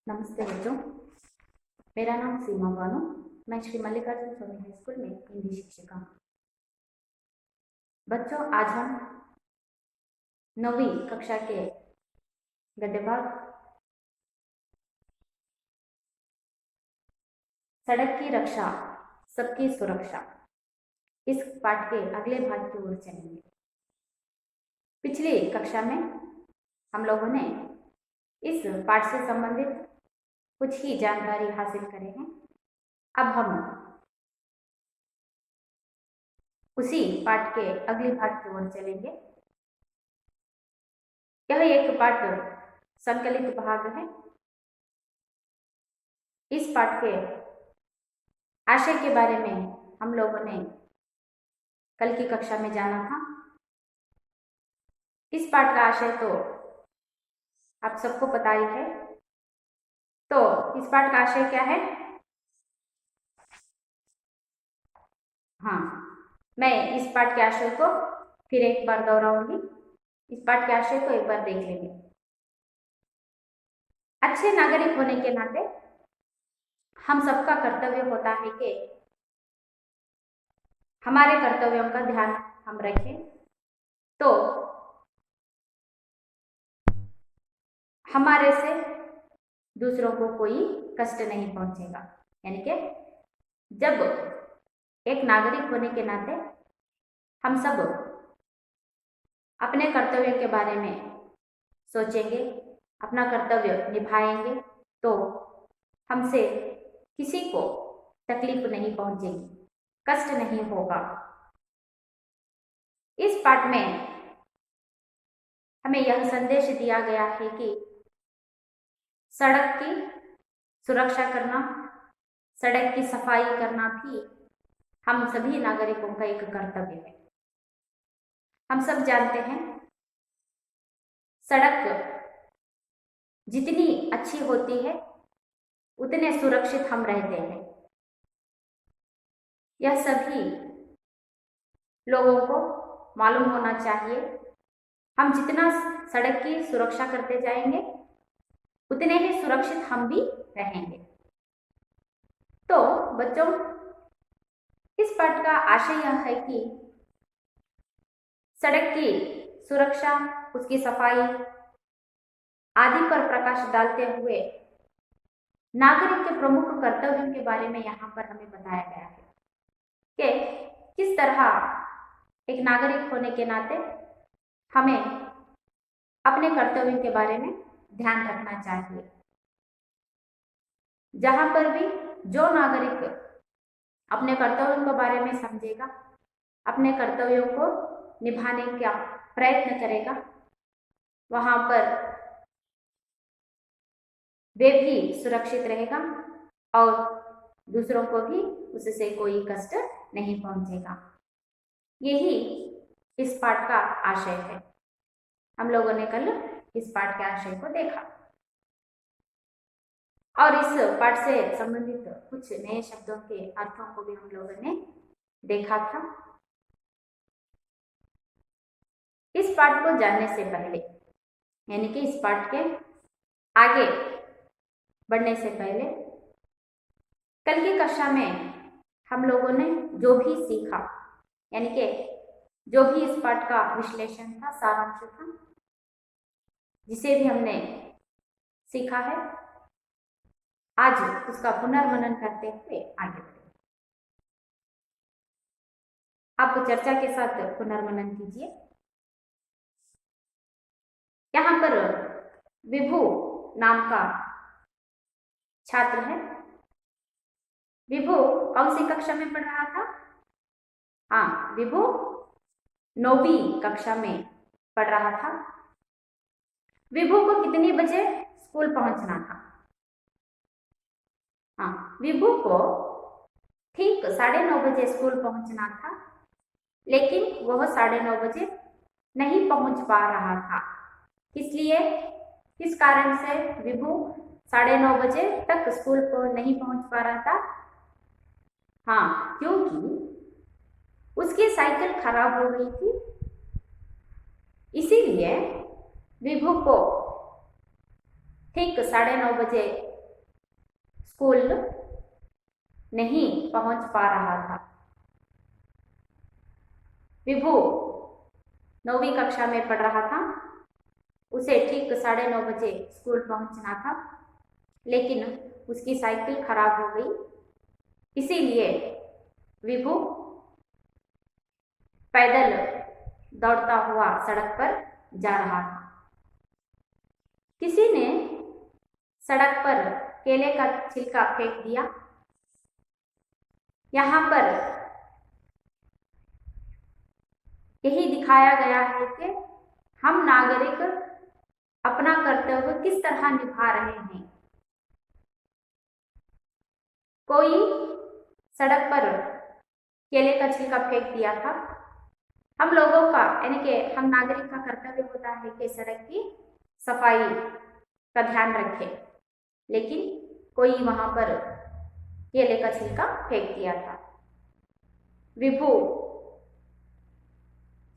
नमस्ते बच्चों, मेरा नाम सीमा बानो। मैं श्री मल्लिकार्जुन स्वामी हाई स्कूल में हिंदी शिक्षिका हूँ। बच्चों, आज हम 9वीं कक्षा के गद्य भाग सड़क की रक्षा सबकी सुरक्षा इस पाठ के अगले भाग की ओर चलेंगे। पिछली कक्षा में हम लोगों ने इस पाठ से संबंधित कुछ ही जानकारी हासिल करे हैं। अब हम उसी पाठ के अगले भाग की ओर चलेंगे। यह एक पाठ संकलित भाग है। इस पाठ के आशय के बारे में हम लोगों ने कल की कक्षा में जाना था। इस पाठ का आशय तो आप सबको पता ही है। तो इस पाठ का आशय क्या है? हाँ, मैं इस पाठ के आशय को फिर एक बार दोहराऊंगी। इस पाठ के आशय को एक बार देख लेंगे। अच्छे नागरिक होने के नाते हम सबका कर्तव्य होता है कि हमारे कर्तव्यों का ध्यान हम रखें, तो हमारे से दूसरों को कोई कष्ट नहीं पहुंचेगा। यानी कि जब एक नागरिक होने के नाते हम सब अपने कर्तव्यों के बारे में सोचेंगे, अपना कर्तव्य निभाएंगे, तो हमसे किसी को तकलीफ नहीं पहुंचेगी, कष्ट नहीं होगा। इस पाठ में हमें यह संदेश दिया गया है कि सड़क की सुरक्षा करना, सड़क की सफाई करना भी हम सभी नागरिकों का एक कर्तव्य है। हम सब जानते हैं, सड़क जितनी अच्छी होती है उतने सुरक्षित हम रहते हैं। यह सभी लोगों को मालूम होना चाहिए। हम जितना सड़क की सुरक्षा करते जाएंगे उतने ही सुरक्षित हम भी रहेंगे। तो बच्चों, इस पाठ का आशय यह है कि सड़क की सुरक्षा, उसकी सफाई आदि पर प्रकाश डालते हुए नागरिक के प्रमुख कर्तव्यों के बारे में यहाँ पर हमें बताया गया है कि किस तरह एक नागरिक होने के नाते हमें अपने कर्तव्यों के बारे में ध्यान रखना चाहिए। जहां पर भी जो नागरिक अपने कर्तव्यों के बारे में समझेगा, अपने कर्तव्यों को निभाने का प्रयत्न करेगा, वहां पर वे भी सुरक्षित रहेगा और दूसरों को भी उससे कोई कष्ट नहीं पहुंचेगा। यही इस पाठ का आशय है। हम लोगों ने कल इस पाठ के आशय को देखा और इस पाठ से संबंधित कुछ नए शब्दों के अर्थों को भी हम लोगों ने देखा था। इस पाठ को जानने से पहले, यानी कि इस पाठ के आगे बढ़ने से पहले, कल की कक्षा में हम लोगों ने जो भी सीखा, यानी कि जो भी इस पाठ का विश्लेषण था, सारांश था, जिसे भी हमने सीखा है, आज उसका पुनर्मनन करते हुए आगे बढ़े। आप चर्चा के साथ पुनर्मनन कीजिए। यहाँ पर विभू नाम का छात्र है। विभू कौन सी कक्षा में पढ़ रहा था? हाँ, विभू 9वीं कक्षा में पढ़ रहा था। विभू को कितनी बजे स्कूल पहुंचना था? हाँ, विभू को ठीक 9:30 बजे स्कूल पहुंचना था, लेकिन वह 9:30 बजे नहीं पहुंच पा रहा था। इसलिए किस कारण से विभू 9:30 बजे तक स्कूल को नहीं पहुंच पा रहा था? हाँ, क्योंकि उसकी साइकिल खराब हो गई थी। इसीलिए विभू को ठीक 9:30 बजे स्कूल नहीं पहुंच पा रहा था। विभू 9वीं कक्षा में पढ़ रहा था। उसे ठीक 9:30 बजे स्कूल पहुंचना था, लेकिन उसकी साइकिल खराब हो गई। इसीलिए विभू पैदल दौड़ता हुआ सड़क पर जा रहा था। किसी ने सड़क पर केले का छिलका फेंक दिया। यहाँ पर यही दिखाया गया है कि हम नागरिक अपना कर्तव्य किस तरह निभा रहे हैं। कोई सड़क पर केले का छिलका फेंक दिया था। हम लोगों का यानी कि हम नागरिक का कर्तव्य होता है कि सड़क की सफाई का ध्यान रखें, लेकिन कोई वहां पर केले का छिलका फेंक दिया था। विभू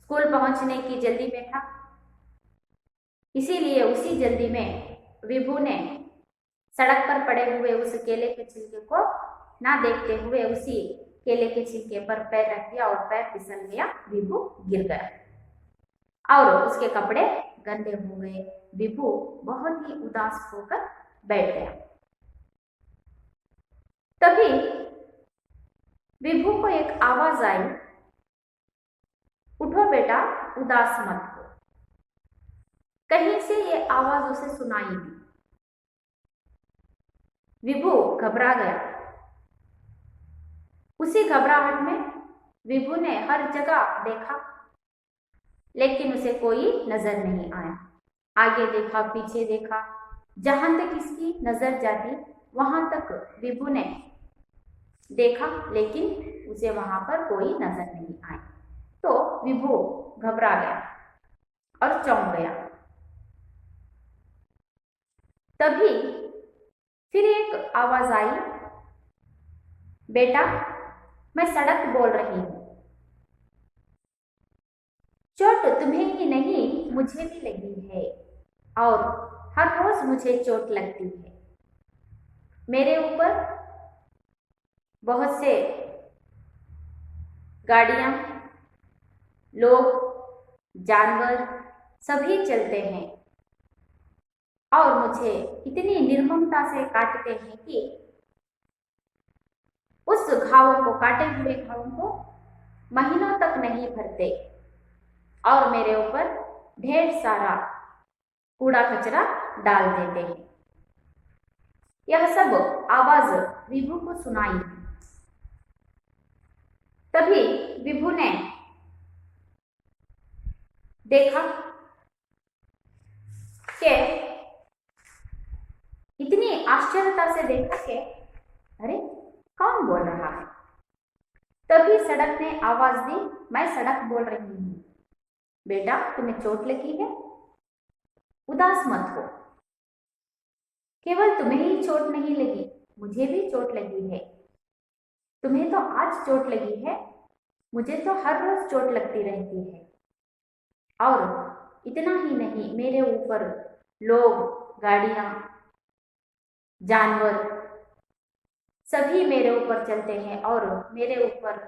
स्कूल पहुंचने की जल्दी में था, इसीलिए उसी जल्दी में विभू ने सड़क पर पड़े हुए उस केले के छिलके को ना देखते हुए उसी केले के छिलके पर पैर रख दिया और पैर फिसल गया। विभू गिर गया और उसके कपड़े गंदे हो गए। विभू बहुत ही उदास होकर बैठ गया। तभी विभू को एक आवाज आई, उठो बेटा, उदास मत हो। कहीं से ये आवाज उसे सुनाई दी। विभू घबरा गया। उसी घबराहट में विभू ने हर जगह देखा, लेकिन उसे कोई नजर नहीं आया। आगे देखा, पीछे देखा, जहां तक इसकी नजर जाती वहां तक विभू ने देखा, लेकिन उसे वहां पर कोई नजर नहीं आई। तो विभू घबरा गया और चौंक गया। तभी फिर एक आवाज आई, बेटा, मैं सड़क बोल रही हूं। चोट तुम्हें ही नहीं मुझे भी लगी है, और हर रोज मुझे चोट लगती है। मेरे ऊपर बहुत से गाड़ियां, लोग, जानवर सभी चलते हैं और मुझे इतनी निर्ममता से काटते हैं कि उस घावों को, काटे हुए घावों को महीनों तक नहीं भरते और मेरे ऊपर ढेर सारा कूड़ा कचरा डाल देते हैं। यह सब आवाज विभू को सुनाई। तभी विभू ने देखा कि इतनी आश्चर्यता से देखा कि अरे, कौन बोल रहा है। तभी सड़क ने आवाज दी, मैं सड़क बोल रही हूं। बेटा, तुम्हें चोट लगी है, उदास मत हो। केवल तुम्हें ही चोट नहीं लगी, मुझे भी चोट लगी है। तुम्हें तो आज चोट लगी है, मुझे तो हर रोज चोट लगती रहती है। और इतना ही नहीं, मेरे ऊपर लोग, गाड़ियां, जानवर सभी मेरे ऊपर चलते हैं और मेरे ऊपर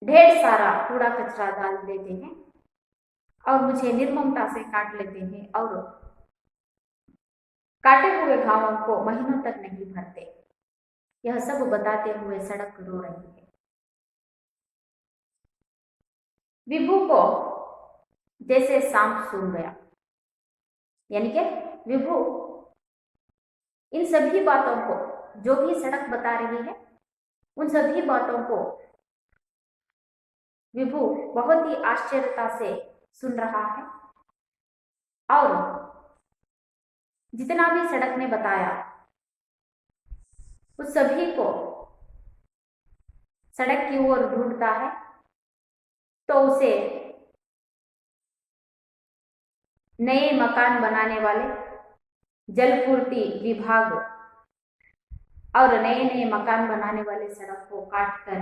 ढेर सारा कूड़ा कचरा डाल देते हैं और मुझे निर्ममता से काट लेते हैं और काटे हुए घावों को महीनों तक नहीं भरते। यह सब बताते हुए सड़क रो रही है। विभू को जैसे सांप सूंघ गया, यानी कि विभू इन सभी बातों को, जो भी सड़क बता रही है, उन सभी बातों को विभू बहुत ही आश्चर्यता से सुन रहा है और जितना भी सड़क ने बताया उस सभी को सड़क की ओर ढूंढता है तो उसे नए मकान बनाने वाले, जलपूर्ति विभाग और नए नए मकान बनाने वाले सड़क को काट कर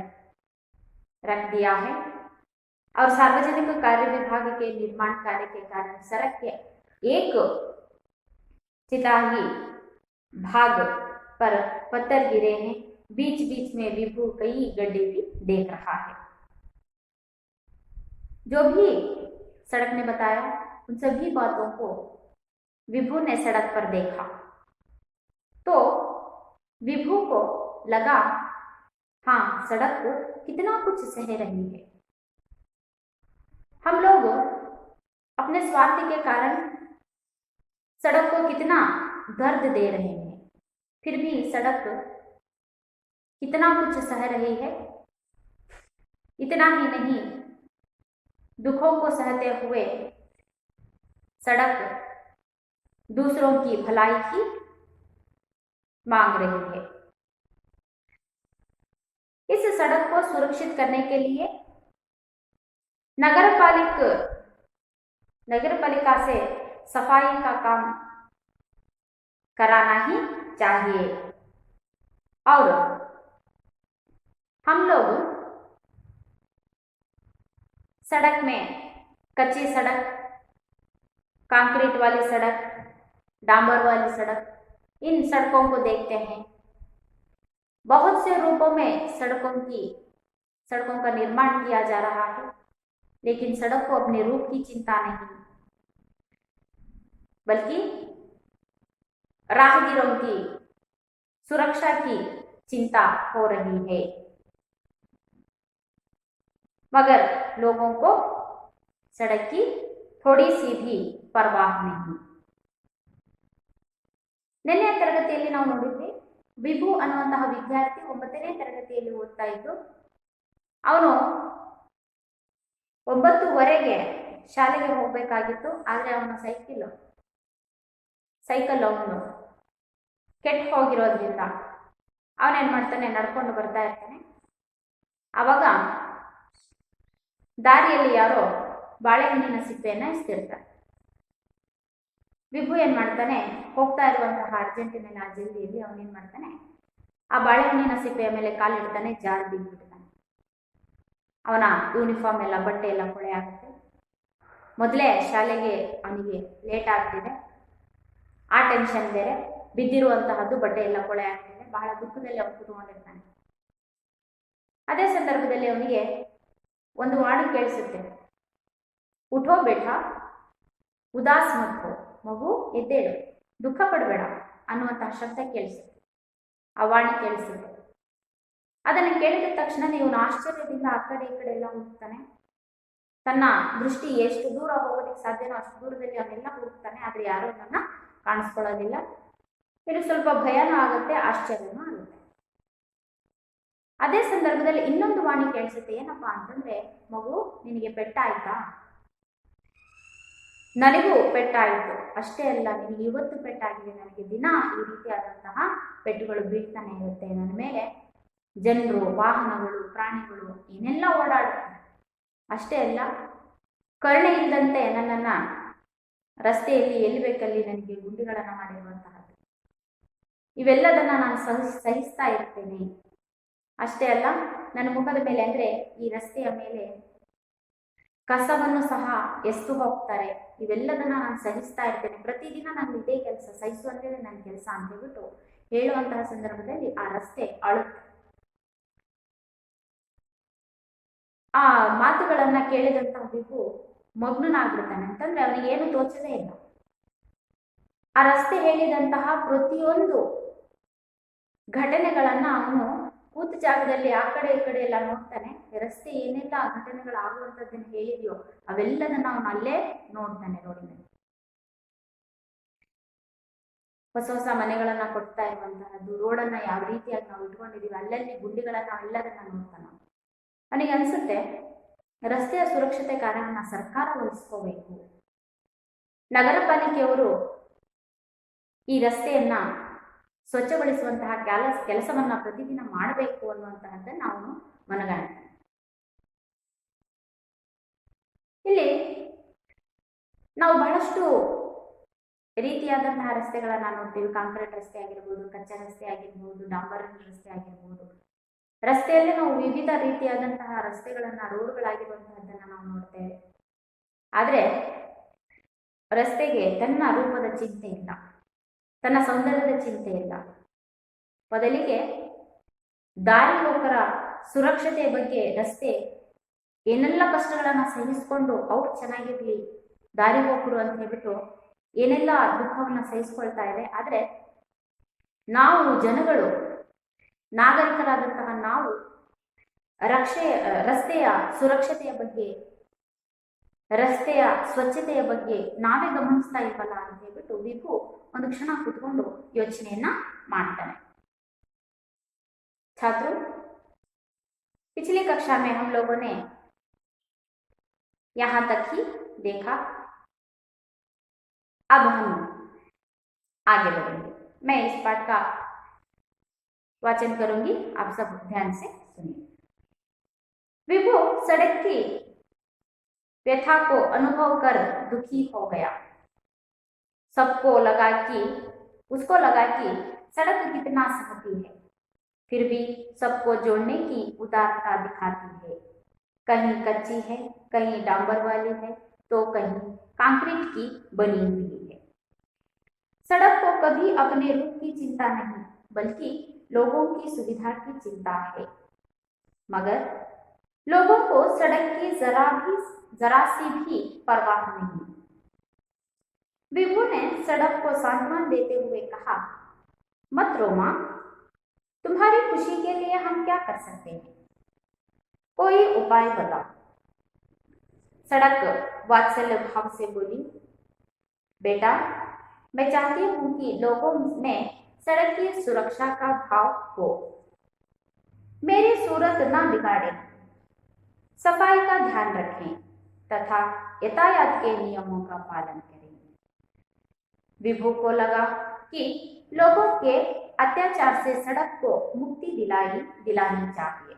रख दिया है और सार्वजनिक कार्य विभाग के निर्माण कार्य के कारण सड़क के एक तिहाई भाग पर पत्थर गिरे हैं, बीच बीच में विभु कई गड्ढे भी देख रहा है। जो भी सड़क ने बताया उन सभी बातों को विभु ने सड़क पर देखा तो विभु को लगा, हाँ, सड़क को कितना कुछ सह रही है। हम लोग अपने स्वार्थ के कारण सड़क को कितना दर्द दे रहे हैं, फिर भी सड़क कितना कुछ सह रही है। इतना ही नहीं, दुखों को सहते हुए सड़क दूसरों की भलाई की मांग रही है। इस सड़क को सुरक्षित करने के लिए नगर पालिका से सफाई का काम कराना ही चाहिए और हम लोग सड़क में कच्ची सड़क, कंक्रीट वाली सड़क, डांबर वाली सड़क, इन सड़कों को देखते हैं। बहुत से रूपों में सड़कों का निर्माण किया जा रहा है, लेकिन सड़क को अपने रूप की चिंता नहीं, बल्कि राहगीरों की सुरक्षा की चिंता हो रही है। मगर लोगों को सड़क की थोड़ी सी भी परवाह नहीं। ನಿನ್ನೆ ತರಗತಿಯಲ್ಲಿ ನಾವು ನೋಡಿದ್ವಿ, ವಿಭು ಅನ್ನುವಂತಹ ವಿದ್ಯಾರ್ಥಿ 9ನೇ ತರಗತಿಯಲ್ಲಿ ಓದ್ತಾ ಇದ್ದು, ಅವನು 9:15ಗೆ ಶಾಲೆಗೆ ಹೋಗಬೇಕಾಗಿತ್ತು. ಆದರೆ ಅವನ ಸೈಕಲ್ ಅವನು ಕೆಟ್ಟು ಹೋಗಿರೋದ್ರಿಂದ ಅವನೇನ್ ಮಾಡ್ತಾನೆ, ನಡ್ಕೊಂಡು ಬರ್ತಾ ಇರ್ತಾನೆ. ಆವಾಗ ದಾರಿಯಲ್ಲಿ ಯಾರೋ ಬಾಳೆಹಣ್ಣಿನ ಸಿಪ್ಪೆಯನ್ನ ಎಸ್ತಿರ್ತಾರೆ. ವಿಭು ಏನ್ ಮಾಡ್ತಾನೆ, ಹೋಗ್ತಾ ಇರುವಂತಹ ಅರ್ಜೆಂಟಿನ ಜಲ್ದಿಯಲ್ಲಿ ಅವನೇನ್ ಮಾಡ್ತಾನೆ, ಆ ಬಾಳೆಹಣ್ಣಿನ ಸಿಪ್ಪೆಯ ಮೇಲೆ ಕಾಲಿಡ್ತಾನೆ, ಜಾರಿ ಬಿದ್ದುಬಿಡ್ತಾನೆ. ಅವನ ಯೂನಿಫಾರ್ಮ್ ಎಲ್ಲ, ಬಟ್ಟೆ ಎಲ್ಲ ಕೊಳೆ ಆಗುತ್ತೆ. ಮೊದಲೇ ಶಾಲೆಗೆ ಅವನಿಗೆ ಲೇಟ್ ಆಗ್ತಿದೆ, ಆ ಟೆನ್ಷನ್ ಬೇರೆ, ಬಿದ್ದಿರುವಂತಹದ್ದು ಬಟ್ಟೆ ಎಲ್ಲ ಕೊಳೆ ಆಗ್ತಿದೆ. ಬಹಳ ದುಃಖದಲ್ಲಿ ಅವನು ಕೂತ್ಕೊಂಡಿರ್ತಾನೆ. ಅದೇ ಸಂದರ್ಭದಲ್ಲಿ ಅವನಿಗೆ ಒಂದು ವಾಣಿ ಕೇಳಿಸುತ್ತೆ, ಉಠೋ ಬೇಟ, ಉದಾಸ್ ಮತ್ ಹೋ, ಮಗು ಎದ್ದೇಳು, ದುಃಖ ಪಡಬೇಡ ಅನ್ನುವಂತಹ ಶಬ್ದ ಕೇಳಿಸುತ್ತೆ. ಆ ವಾಣಿ ಕೇಳಿಸುತ್ತೆ. ಅದನ್ನು ಕೇಳಿದ ತಕ್ಷಣ ಇವನು ಆಶ್ಚರ್ಯದಿಂದ ಆ ಕಡೆ ಈ ಕಡೆ ಎಲ್ಲ ಹುಡುಕ್ತಾನೆ. ತನ್ನ ದೃಷ್ಟಿ ಎಷ್ಟು ದೂರ ಹೋಗೋದಕ್ಕೆ ಸಾಧ್ಯನೋ ಅಷ್ಟು ದೂರದಲ್ಲಿ ಅವನೆಲ್ಲ ಹುಡುಕ್ತಾನೆ. ಆದ್ರೆ ಯಾರು ನನ್ನ ಕಾಣಿಸ್ಕೊಳ್ಳೋದಿಲ್ಲ. ಇನ್ನು ಸ್ವಲ್ಪ ಭಯನೂ ಆಗುತ್ತೆ, ಆಶ್ಚರ್ಯನೂ ಆಗುತ್ತೆ. ಅದೇ ಸಂದರ್ಭದಲ್ಲಿ ಇನ್ನೊಂದು ವಾಣಿ ಕೇಳಿಸುತ್ತೆ. ಏನಪ್ಪಾ ಅಂತಂದ್ರೆ, ಮಗು ನಿನಗೆ ಪೆಟ್ಟಾಯ್ತಾ? ನನಗೂ ಪೆಟ್ಟಾಯಿತು. ಅಷ್ಟೇ ಅಲ್ಲ, ನಿನಗೆ ಇವತ್ತು ಪೆಟ್ಟಾಗಿದೆ, ನನಗೆ ದಿನ ಈ ರೀತಿಯಾದಂತಹ ಪೆಟ್ಟುಗಳು ಬೀಳ್ತಾನೆ ಇರುತ್ತೆ ನನ್ನ ಮೇಲೆ. ಜನರು, ವಾಹನಗಳು, ಪ್ರಾಣಿಗಳು ಏನೆಲ್ಲ ಓಡಾಡುತ್ತೆ. ಅಷ್ಟೇ ಅಲ್ಲ, ಕರುಣೆ ಇಲ್ಲದಂತೆ ನನ್ನನ್ನ ರಸ್ತೆಯಲ್ಲಿ ಎಲ್ಲಿ ಬೇಕಲ್ಲಿ ನನಗೆ ಗುಂಡಿಗಳನ್ನ ಮಾಡಿರುವಂತಹದ್ದು. ಇವೆಲ್ಲದನ್ನ ನಾನು ಸಹಿಸ್ತಾ ಇರ್ತೇನೆ. ಅಷ್ಟೇ ಅಲ್ಲ, ನನ್ನ ಮುಖದ ಮೇಲೆ ಅಂದ್ರೆ ಈ ರಸ್ತೆಯ ಮೇಲೆ ಕಸವನ್ನು ಸಹ ಎಸ್ತು ಹೋಗ್ತಾರೆ. ಇವೆಲ್ಲದನ್ನ ನಾನು ಸಹಿಸ್ತಾ ಇರ್ತೇನೆ. ಪ್ರತಿದಿನ ನಾನು ಇದೇ ಕೆಲಸ, ಸಹಿಸುವಂತೇನೆ ನನ್ನ ಕೆಲಸ ಅಂತ ಹೇಳ್ಬಿಟ್ಟು ಹೇಳುವಂತಹ ಸಂದರ್ಭದಲ್ಲಿ ಆ ರಸ್ತೆ ಅಳುತ್ತೆ. ಆ ಮಾತುಗಳನ್ನ ಕೇಳಿದಂತಹ ವಿಭು ಮಗ್ನನಾಗ್ಬಿಡ್ತಾನೆ. ಅಂತಂದ್ರೆ ಅವನಿಗೆ ಏನು ತೋಚದೇ ಇಲ್ಲ. ಆ ರಸ್ತೆ ಹೇಳಿದಂತಹ ಪ್ರತಿಯೊಂದು ಘಟನೆಗಳನ್ನ ಅವನು ಕೂತ ಜಾಗದಲ್ಲಿ ಆ ಕಡೆ ಈ ಕಡೆ ಎಲ್ಲ ನೋಡ್ತಾನೆ. ರಸ್ತೆ ಏನೆಲ್ಲ ಘಟನೆಗಳು ಆಗುವಂತದ್ದನ್ನ ಹೇಳಿದ್ಯೋ ಅವೆಲ್ಲದನ್ನ ಅವನು ಅಲ್ಲೇ ನೋಡ್ತಾನೆ, ರೋಡಿನಲ್ಲಿ. ಹೊಸ ಹೊಸ ಮನೆಗಳನ್ನ ಕೊಡ್ತಾ ಇರುವಂತಹದ್ದು, ರೋಡನ್ನ ಯಾವ ರೀತಿಯಾಗಿ ನಾವು ಇಟ್ಕೊಂಡಿದೀವಿ, ಅಲ್ಲಲ್ಲಿ ಗುಂಡಿಗಳನ್ನ ಅವೆಲ್ಲದನ್ನ ನೋಡ್ತಾನ. ಅವನಿಗೆ ಅನ್ಸುತ್ತೆ, ರಸ್ತೆಯ ಸುರಕ್ಷತೆ ಕಾರ್ಯವನ್ನ ಸರ್ಕಾರ ವಹಿಸ್ಕೋಬೇಕು. ನಗರ ಪಾಲಿಕೆಯವರು ಈ ರಸ್ತೆಯನ್ನ ಸ್ವಚ್ಛಗೊಳಿಸುವಂತಹ ಕೆಲಸವನ್ನ ಪ್ರತಿದಿನ ಮಾಡಬೇಕು ಅನ್ನುವಂತಹದ್ದನ್ನು ಅವನು ಮನಗಾಣ್ತಾನೆ. ಇಲ್ಲಿ ನಾವು ಬಹಳಷ್ಟು ರೀತಿಯಾದಂತಹ ರಸ್ತೆಗಳನ್ನ ನೋಡ್ತೀವಿ. ಕಾಂಕ್ರೀಟ್ ರಸ್ತೆ ಆಗಿರ್ಬೋದು, ಕಚ್ಚಾ ರಸ್ತೆ ಆಗಿರ್ಬೋದು, ಡಾಂಬರ್ ರಸ್ತೆ ಆಗಿರ್ಬೋದು. ರಸ್ತೆಯಲ್ಲಿ ನಾವು ವಿವಿಧ ರೀತಿಯಾದಂತಹ ರಸ್ತೆಗಳನ್ನ, ರೋಡ್ಗಳಾಗಿರುವಂತಹದ್ದನ್ನ ನಾವು ನೋಡ್ತೇವೆ. ಆದ್ರೆ ರಸ್ತೆಗೆ ತನ್ನ ರೂಪದ ಚಿಂತೆ ಇಲ್ಲ, ತನ್ನ ಸೌಂದರ್ಯದ ಚಿಂತೆ ಇಲ್ಲ. ಬದಲಿಗೆ ದಾರಿ ಹೋಕರ ಸುರಕ್ಷತೆ ಬಗ್ಗೆ ರಸ್ತೆ ಏನೆಲ್ಲ ಕಷ್ಟಗಳನ್ನ ಸಹಿಸಿಕೊಂಡು ಅವ್ರು ಚೆನ್ನಾಗಿರ್ಲಿ ದಾರಿ ಹೋಕರು ಅಂತ ಹೇಳ್ಬಿಟ್ಟು ಏನೆಲ್ಲ ದುಃಖವನ್ನ ಸಹಿಸ್ಕೊಳ್ತಾ ಇದೆ. ಆದರೆ ನಾವು ಜನಗಳು ನಾಗರಿಕರಾದಂತಹ ನಾವು ರಸ್ತೆಯ ಸುರಕ್ಷತೆಯ ಬಗ್ಗೆ ರಸ್ತೆಯ ಸ್ವಚ್ಛತೆಯ ಬಗ್ಗೆ ನಾವೇ ಗಮನಿಸ್ತಾ ಇಲ್ವಲ್ಲ ಅಂತ ಹೇಳ್ಬಿಟ್ಟು ವಿಭು ಒಂದು ಕ್ಷಣ ಕೂತ್ಕೊಂಡು ಯೋಚನೆಯನ್ನ ಮಾಡ್ತಾನೆ. छात्रों, पिछली कक्षा में हम लोगों ने यहां तक ही देखा. अब हम आगे बढ़ेंगे. मैं इस पाठ का वाचन करूंगी, आप सब ध्यान से सुनिए. विभु सड़क की व्यथा को अनुभव कर दुखी हो गया. उसको लगा कि सड़क कितना सहती है, फिर भी सबको जोड़ने की उदारता दिखाती है. कहीं कच्ची है, कहीं डांबर वाली है, तो कहीं कंक्रीट की बनी हुई है. सड़क को कभी अपने रूप की चिंता नहीं, बल्कि लोगों की सुविधा की चिंता है. मगर लोगों को सड़क की जरा सी भी परवाह नहीं. विभु ने सड़क को सांत्वना देते हुए कहा, मत रो मां, तुम्हारी खुशी के लिए हम क्या कर सकते हैं, कोई उपाय बताओ. सड़क वात्सल्य भाव से बोली, बेटा, मैं चाहती हूं कि लोगों में सड़क की सुरक्षा का भाव हो. मेरी सूरत ना बिगाड़े, सफाई का ध्यान रखें तथा यातायात के नियमों का पालन करें. विभु को लगा कि लोगों के अत्याचार से सड़क को मुक्ति दिलानी चाहिए.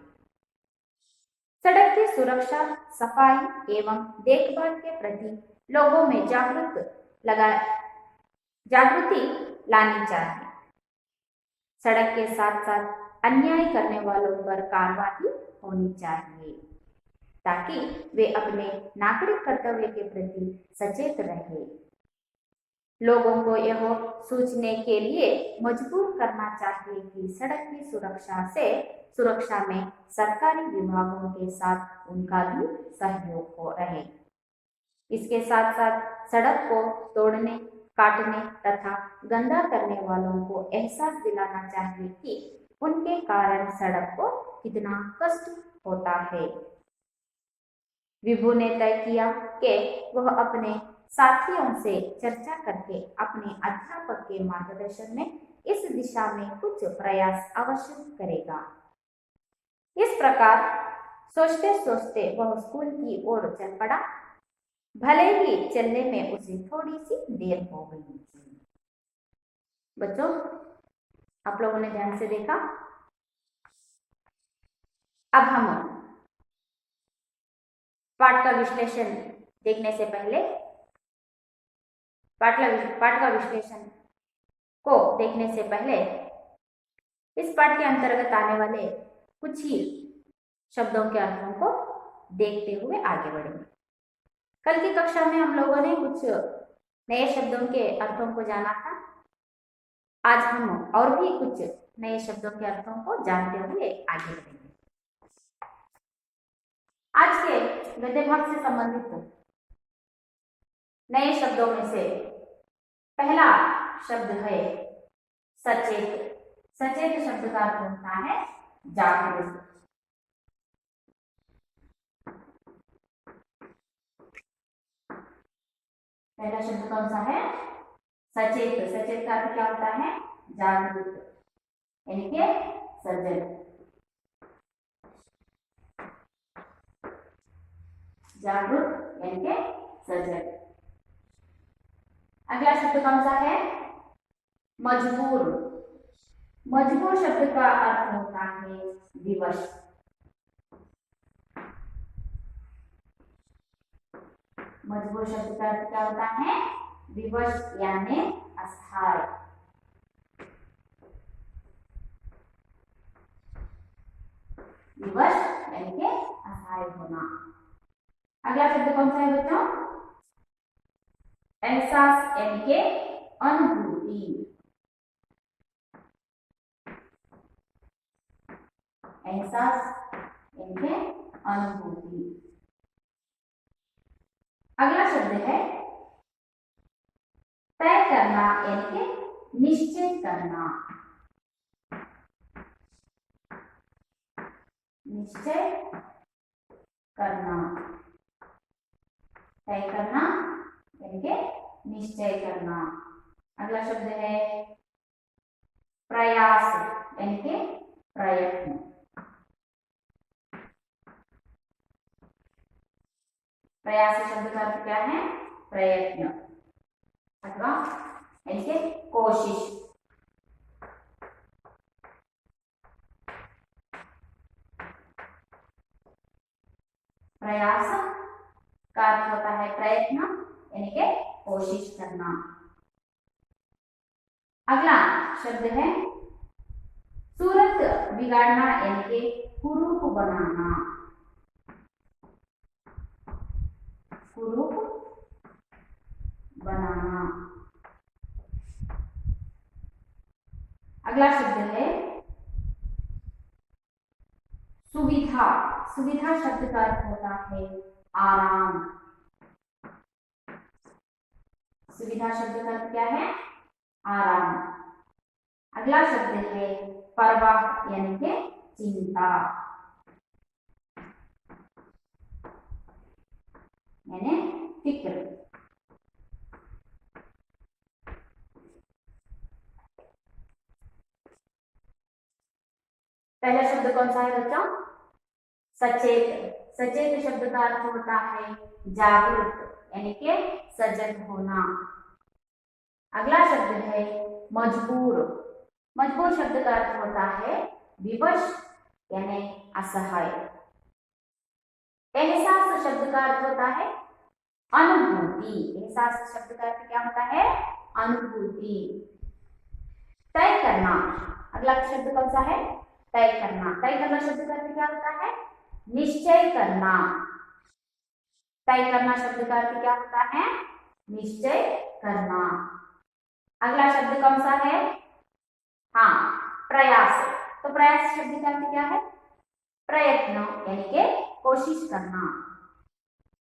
सड़क की सुरक्षा, सफाई एवं देखभाल के प्रति लोगों में जागृति लानी चाहिए. सड़क के साथ साथ अन्याय करने वालों पर कार्रवाई होनी चाहिए ताकि वे अपने नागरिक कर्तव्य के प्रति सचेत रहे. लोगों को यह सोचने के लिए मजबूर करना चाहिए कि सड़क की सुरक्षा में सरकारी विभागों के साथ उनका भी सहयोग हो रहे. इसके साथ साथ सड़क को तोड़ने, काटने तथा गंदा करने वालों को एहसास दिलाना चाहिए कि उनके कारण सड़क को कितना कष्ट होता है. विभु ने तय किया कि वह अपने साथियों से चर्चा करके अपने अध्यापक के मार्गदर्शन में इस दिशा में कुछ प्रयास अवश्य करेगा. इस प्रकार सोचते सोचते वह स्कूल की ओर चल पड़ा. भले ही चलने में उसे थोड़ी सी देर हो गई थी. बच्चों, आप लोगों ने ध्यान से देखा. अब हम पाठ का विश्लेषण देखने से पहले पाठ का विश्लेषण को देखने से पहले इस पाठ के अंतर्गत आने वाले कुछ ही शब्दों के अर्थों को देखते हुए आगे बढ़ेंगे. कल की कक्षा में हम लोगों ने कुछ नए शब्दों के अर्थों को जाना था. आज हम और भी कुछ नए शब्दों के अर्थों को जानते हुए आगे बढ़ेंगे. आज के गद्य भाग से संबंधित नए शब्दों में से पहला शब्द है सचेत. सचेत शब्द का अर्थ होता है जागरूक. पहला शब्द कौन सा है? सचेत. सचेत का अर्थ क्या होता है? जागरूक, यानी कि सजग. जागरूक यानी कि सजग. अगला शब्द कौन सा है? मजबूर. मजबूर शब्द का अर्थ होता है विवश. मजबूर शब्द का अर्थ क्या होता है? विवश यानी अस्थायी. विवश यानी कि अस्थायी होना. अगला शब्द कौन सा है बच्चों? एहसास यानी कि अनुभूति. एहसास यानी कि अनुभूति। अगला शब्द है तय करना यानी कि निश्चय करना। निश्चय करना, तय करना यानी कि निश्चय करना। अगला शब्द है प्रयास यानी कि प्रयत्न। प्रयास शब्द का अर्थ क्या है? प्रयत्न अथवा यानी कि कोशिश। प्रयास का अर्थ होता है प्रयत्न यानी कि कोशिश करना। अगला शब्द है सूरत बिगाड़ना यानी कि कुरूप बनाना। कुरूप बनाना। अगला शब्द है सुविधा। सुविधा शब्द का अर्थ होता है आराम। सुविधा शब्द का अर्थ क्या है? आराम। अगला शब्द है परवाह यानी कि चिंता यानी फिक्र। पहला शब्द कौन सा है बच्चों? सचेत। सचेत शब्द का अर्थ होता है जागरूक यानी कि सजग होना। अगला शब्द है मजबूर। मजबूर शब्द का अर्थ होता है विवश यानी असहाय। एहसास शब्द का अर्थ होता है अनुभूति। एहसास शब्द का अर्थ क्या होता है? अनुभूति। तय करना। अगला शब्द कौन सा है? तय करना। तय करना शब्द का अर्थ क्या होता है? निश्चय करना। तय करना शब्द का अर्थ क्या होता है? निश्चय करना। अगला शब्द कौन सा है? हाँ, प्रयास। तो प्रयास शब्द का अर्थ क्या है? प्रयत्न यानी कि कोशिश करना।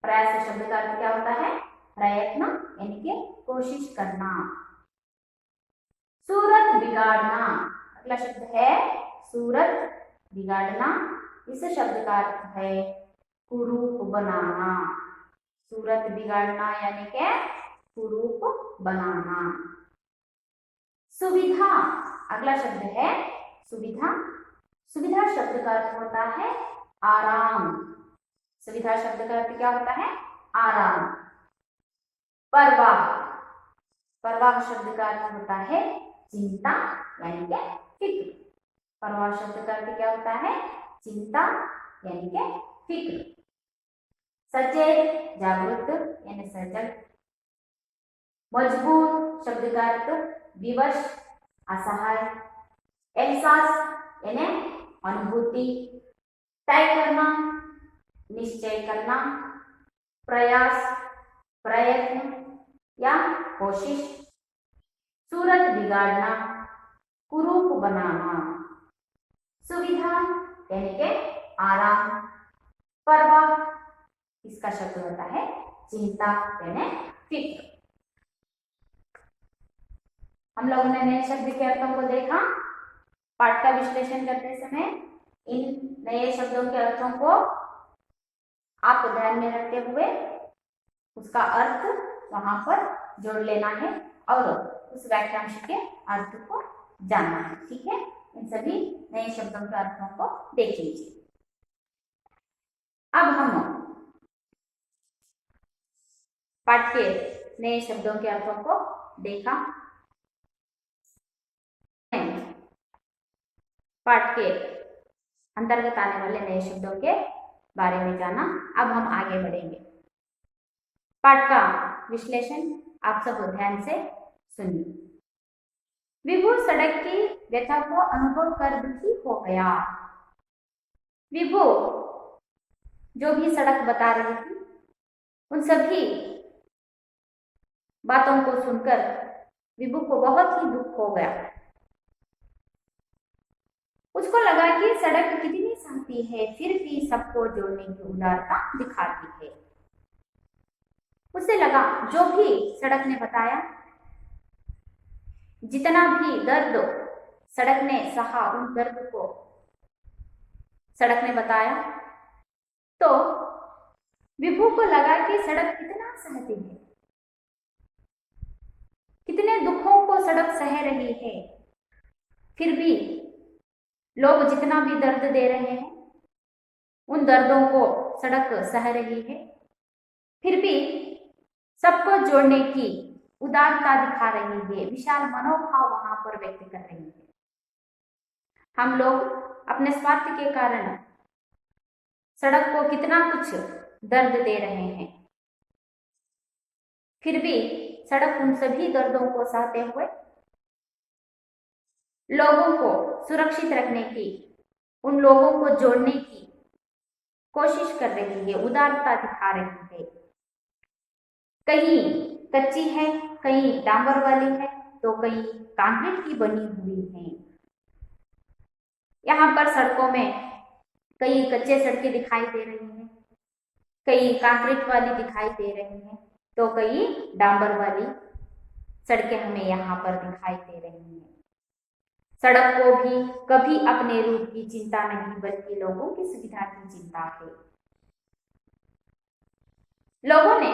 प्रयास शब्द का अर्थ क्या होता है? प्रयत्न यानी कि कोशिश करना। सूरत बिगाड़ना। अगला शब्द है सूरत बिगाड़ना। इस शब्द का अर्थ है कुरूप बनाना। सूरत बिगाड़ना यानी कि कुरूप बनाना। सुविधा। अगला शब्द है सुविधा। सुविधा शब्द का अर्थ होता है आराम। सुविधा शब्द का अर्थ क्या होता है? आराम। परवाह। परवाह शब्द का अर्थ होता है चिंता यानी कि फिक्र। परवाह शब्द का अर्थ क्या होता है? चिंता यानी कि फिक्र। सचेत जागरूक यानी सजग। मजबूर शब्द का अर्थ विवश असहाय। एहसास यानी अनुभूति। तय करना निश्चय करना। प्रयास प्रयत्न या कोशिश। सूरत बिगाड़ना कुरूप बनाना। सुविधा यानी कि आराम। परवाह इसका शब्द होता है चिंता यानी फिक्र। हम लोगों ने नए शब्द के अर्थों को देखा। पाठ का विश्लेषण करते समय इन नए शब्दों के अर्थों को आप ध्यान में रखते हुए उसका अर्थ वहां पर जोड़ लेना है और उस वाक्यांश के अर्थ को जानना है। ठीक है, इन सभी नए शब्दों के अर्थों को देख लीजिए। अब हम पाठ के नए शब्दों के अर्थों को देखा। पाठ के अंतर्गत आने वाले नए शब्दों के बारे में जाना। अब हम आगे बढ़ेंगे। पाठ का विश्लेषण आप सब ध्यान से सुनिए। विभु सड़क की व्यथा को अनुभव कर दुखी हो गया। विभु जो भी सड़क बता रही थी उन सभी बातों को सुनकर विभु को बहुत ही दुख हो गया। उसको लगा कि सड़क कितनी संस्कृति है फिर भी सबको जोड़ने की उदारता दिखाती है। उसे लगा जो भी सड़क ने बताया, जितना भी दर्द सड़क ने सहा, उन दर्द को सड़क ने बताया, तो विभू को लगा कि सड़क कितना सहती है, कितने दुखों को सड़क सह रही है, फिर भी लोग जितना भी दर्द दे रहे हैं उन दर्दों को सड़क सह रही है, फिर भी सबको जोड़ने की उदारता दिखा रही है, विशाल मनोभाव वहां पर व्यक्त कर रही है। हम लोग अपने स्वार्थ के कारण सड़क को कितना कुछ दर्द दे रहे हैं, फिर भी सड़क उन सभी दर्दों को सहते हुए लोगों को सुरक्षित रखने की, उन लोगों को जोड़ने की कोशिश कर रही है, उदारता दिखा रही है। कहीं कच्ची है, कहीं डांबर वाली है, तो कहीं कंक्रीट की बनी हुई है। यहाँ पर सड़कों में कई कच्चे सड़कें दिखाई दे रही हैं, कई कंक्रीट वाली दिखाई दे रही हैं, तो कई डांबर वाली सड़कें हमें यहाँ पर दिखाई दे रही हैं। सड़क को भी कभी अपने रूप की चिंता नहीं, बल्कि लोगों की सुविधा की चिंता है। लोगों ने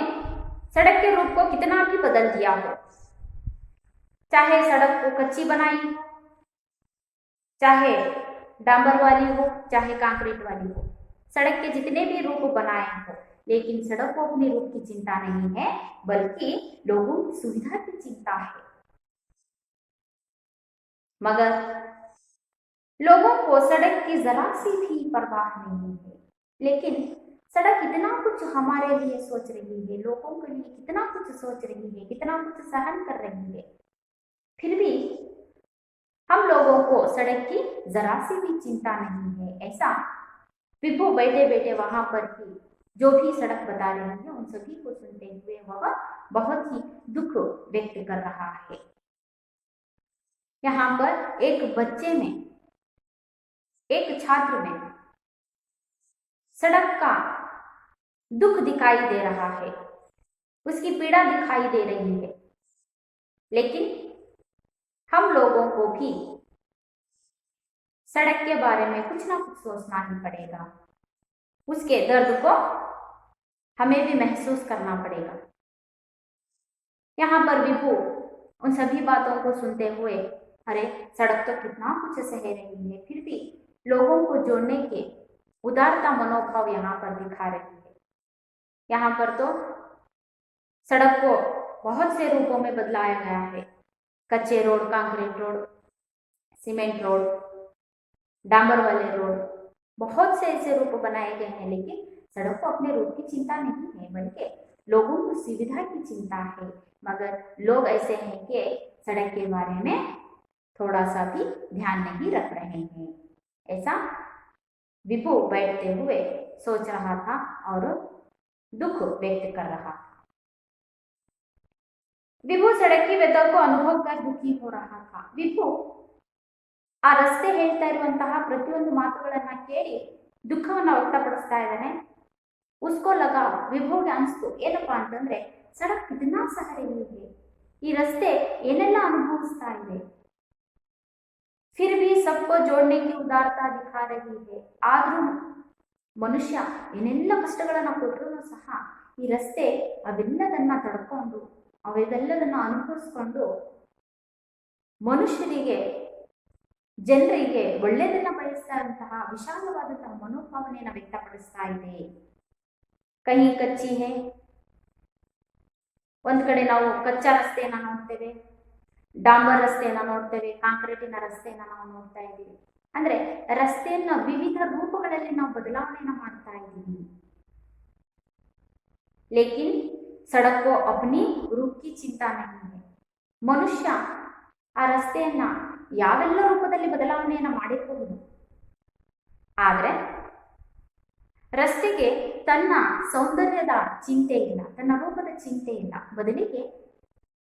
सड़क के रूप को कितना भी बदल दिया हो, चाहे सड़क को कच्ची बनाई हो, चाहे डांबर वाली हो, चाहे कंक्रीट वाली हो, सड़क के जितने भी रूप बनाए हो, लेकिन सड़क को अपने रूप की चिंता नहीं है, बल्कि लोगों की सुविधा की चिंता है। मगर लोगों को सड़क की जरा सी भी परवाह नहीं है, लेकिन सड़क कितना कुछ हमारे लिए सोच रही है, लोगों के लिए कितना कुछ सोच रही है, कितना कुछ सहन कर रही है, फिर भी हम लोगों को सड़क की जरा सी भी चिंता नहीं है। ऐसा विभू बैठे बैठे वहां पर ही जो भी सड़क बता रही है उन सभी को सुनते हुए वह बहुत ही दुख व्यक्त कर रहा है। यहाँ पर एक बच्चे में, एक छात्र में सड़क का दुख दिखाई दे रहा है, उसकी पीड़ा दिखाई दे रही है, लेकिन हम लोगों को भी सड़क के बारे में कुछ ना कुछ सोचना ही पड़ेगा, उसके दर्द को हमें भी महसूस करना पड़ेगा। यहाँ पर विभू उन सभी बातों को सुनते हुए, अरे सड़क तो कितना कुछ सह रही है, फिर भी लोगों को जोड़ने के उदारता मनोभाव यहाँ पर दिखा रही है। यहाँ पर तो सड़क को बहुत से रूपों में बदलाया गया है, कच्चे road, concrete road, cement road, डांबर वाले रोड, बहुत से ऐसे रूप बनाए गए हैं, लेकिन सड़क को अपने रूप की चिंता नहीं है, बल्कि लोगों को सुविधा की चिंता है। मगर लोग ऐसे हैं कि सड़क के बारे में थोड़ा सा भी ध्यान नहीं रख रहे हैं। ऐसा विभू बैठते हुए सोच रहा था और दुख व्यक्त कर रहा था। ವಿಭು ಸಡಕ್ಕಿ ವ್ಯಥಕ್ಕೂ ಅನುಭವಕ್ಕೆ ದುಃಖಿ हो रहा था। ವಿಭು ಆ ರಸ್ತೆ ಹೇಳ್ತಾ ಇರುವಂತಹ ಪ್ರತಿಯೊಂದು ಮಾತುಗಳನ್ನ ಕೇಳಿ ದುಃಖವನ್ನ ವ್ಯಕ್ತಪಡಿಸ್ತಾ ಇದ್ದಾನೆ। उसको लगा, ವಿಭುಗೆ ಅನಿಸ್ತು ಏನಪ್ಪಾ ಅಂತಂದ್ರೆ ಸಡಕ್ ಕಿतना ಸಹ रही है, ಈ ರಸ್ತೆ ಏನೆಲ್ಲ ಅನುಭವಿಸ್ತಾ ಇದೆ, फिर भी सबको जोड़ने की उदारता दिखा रही है। ಆದ್ರೂ ಮನುಷ್ಯ ಏನೆಲ್ಲ ಕಷ್ಟಗಳನ್ನ ಕೊಟ್ಟರೂ ಸಹ ಈ ರಸ್ತೆ ಅವೆಲ್ಲದನ್ನ ತಡ್ಕೊಂಡು ಅವೆಲ್ಲದನ್ನ ಅನುಭವಿಸ್ಕೊಂಡು ಮನುಷ್ಯರಿಗೆ, ಜನರಿಗೆ ಒಳ್ಳೆಯದನ್ನ ಬಯಸ್ತಾ ಇರುವಂತಹ ವಿಶಾಲವಾದಂತಹ ಮನೋಭಾವನೆಯನ್ನು ವ್ಯಕ್ತಪಡಿಸ್ತಾ ಇದೆ। ಕಹಿ ಕಚ್ಚಿ ಹೇ, ಒಂದ್ ಕಡೆ ನಾವು ಕಚ್ಚಾ ರಸ್ತೆಯನ್ನ ನೋಡ್ತೇವೆ, ಡಾಂಬರ್ ರಸ್ತೆಯನ್ನ ನೋಡ್ತೇವೆ, ಕಾಂಕ್ರೀಟಿನ ರಸ್ತೆಯನ್ನ ನಾವು ನೋಡ್ತಾ ಇದ್ದೀವಿ। ಅಂದ್ರೆ ರಸ್ತೆಯನ್ನ ವಿವಿಧ ರೂಪಗಳಲ್ಲಿ ನಾವು ಬದಲಾವಣೆಯನ್ನ ಮಾಡ್ತಾ ಇದ್ದೀವಿ। लेकिन सड़क को अपनी रूप की चिंता नहीं है। ಮನುಷ್ಯ ಆ ರಸ್ತೆಯನ್ನ ಯಾವೆಲ್ಲ ರೂಪದಲ್ಲಿ ಬದಲಾವಣೆಯನ್ನ ಮಾಡಿರಬಹುದು, ಆದ್ರೆ ರಸ್ತೆಗೆ ತನ್ನ ಸೌಂದರ್ಯದ ಚಿಂತೆ ಇಲ್ಲ, ತನ್ನ ರೂಪದ ಚಿಂತೆ ಇಲ್ಲ, ಬದಲಿಗೆ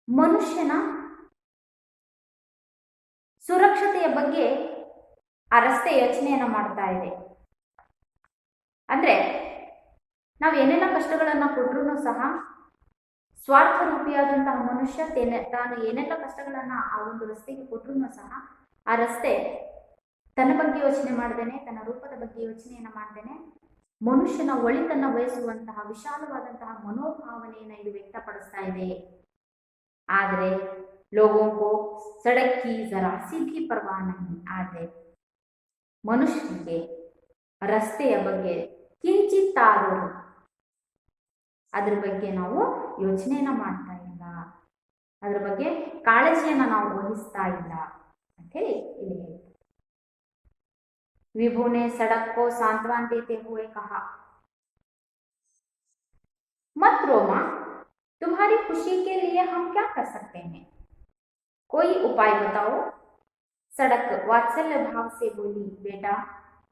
ಮನುಷ್ಯನ ಸುರಕ್ಷತೆಯ ಬಗ್ಗೆ ಆ ರಸ್ತೆ ಯೋಚನೆಯನ್ನ ಮಾಡ್ತಾ ಇದೆ। ಅಂದ್ರೆ ನಾವು ಏನೆಲ್ಲ ಕಷ್ಟಗಳನ್ನು ಕೊಟ್ಟರೂ ಸಹ ಸ್ವಾರ್ಥ ರೂಪಿಯಾದಂತಹ ಮನುಷ್ಯ ತಾನು ಏನೆಲ್ಲ ಕಷ್ಟಗಳನ್ನ ಆ ಒಂದು ರಸ್ತೆಗೆ ಕೊಟ್ಟರೂ ಸಹ ಆ ರಸ್ತೆ ತನ್ನ ಬಗ್ಗೆ ಯೋಚನೆ ಮಾಡ್ದೇನೆ, ತನ್ನ ರೂಪದ ಬಗ್ಗೆ ಯೋಚನೆಯನ್ನ ಮಾಡ್ದೇನೆ, ಮನುಷ್ಯನ ಒಳಿತನ್ನ ಬಯಸುವಂತಹ ವಿಶಾಲವಾದಂತಹ ಮನೋಭಾವನೆಯನ್ನ ಇದು ವ್ಯಕ್ತಪಡಿಸ್ತಾ ಇದೆ. ಆದರೆ लोगों को सड़क की जरा सी भी परवाह नहीं. ಆದರೆ ಮನುಷ್ಯನಿಗೆ ರಸ್ತೆಯ ಬಗ್ಗೆ ಕಿಂಚಿತ್ತಾದರೂ ಅದ್ರ ಬಗ್ಗೆ ನಾವು ಯೋಚನೆಯನ್ನ ಮಾಡ್ತಾ ಇಲ್ಲ, ಅದ್ರ ಬಗ್ಗೆ ಕಾಳಜಿಯನ್ನ ನಾವು ವಹಿಸ್ತಾ ಇಲ್ಲ ಅಂತ ಹೇಳಿ ಇಲ್ಲಿ ಹೇಳ್ತಾರೆ. विभू ने सड़क को सांत्वना देते हुए कहा, मत रो मां, तुम्हारी खुशी के लिए हम क्या कर सकते हैं, कोई उपाय बताओ. सड़क वात्सल्य भाव से बोली, बेटा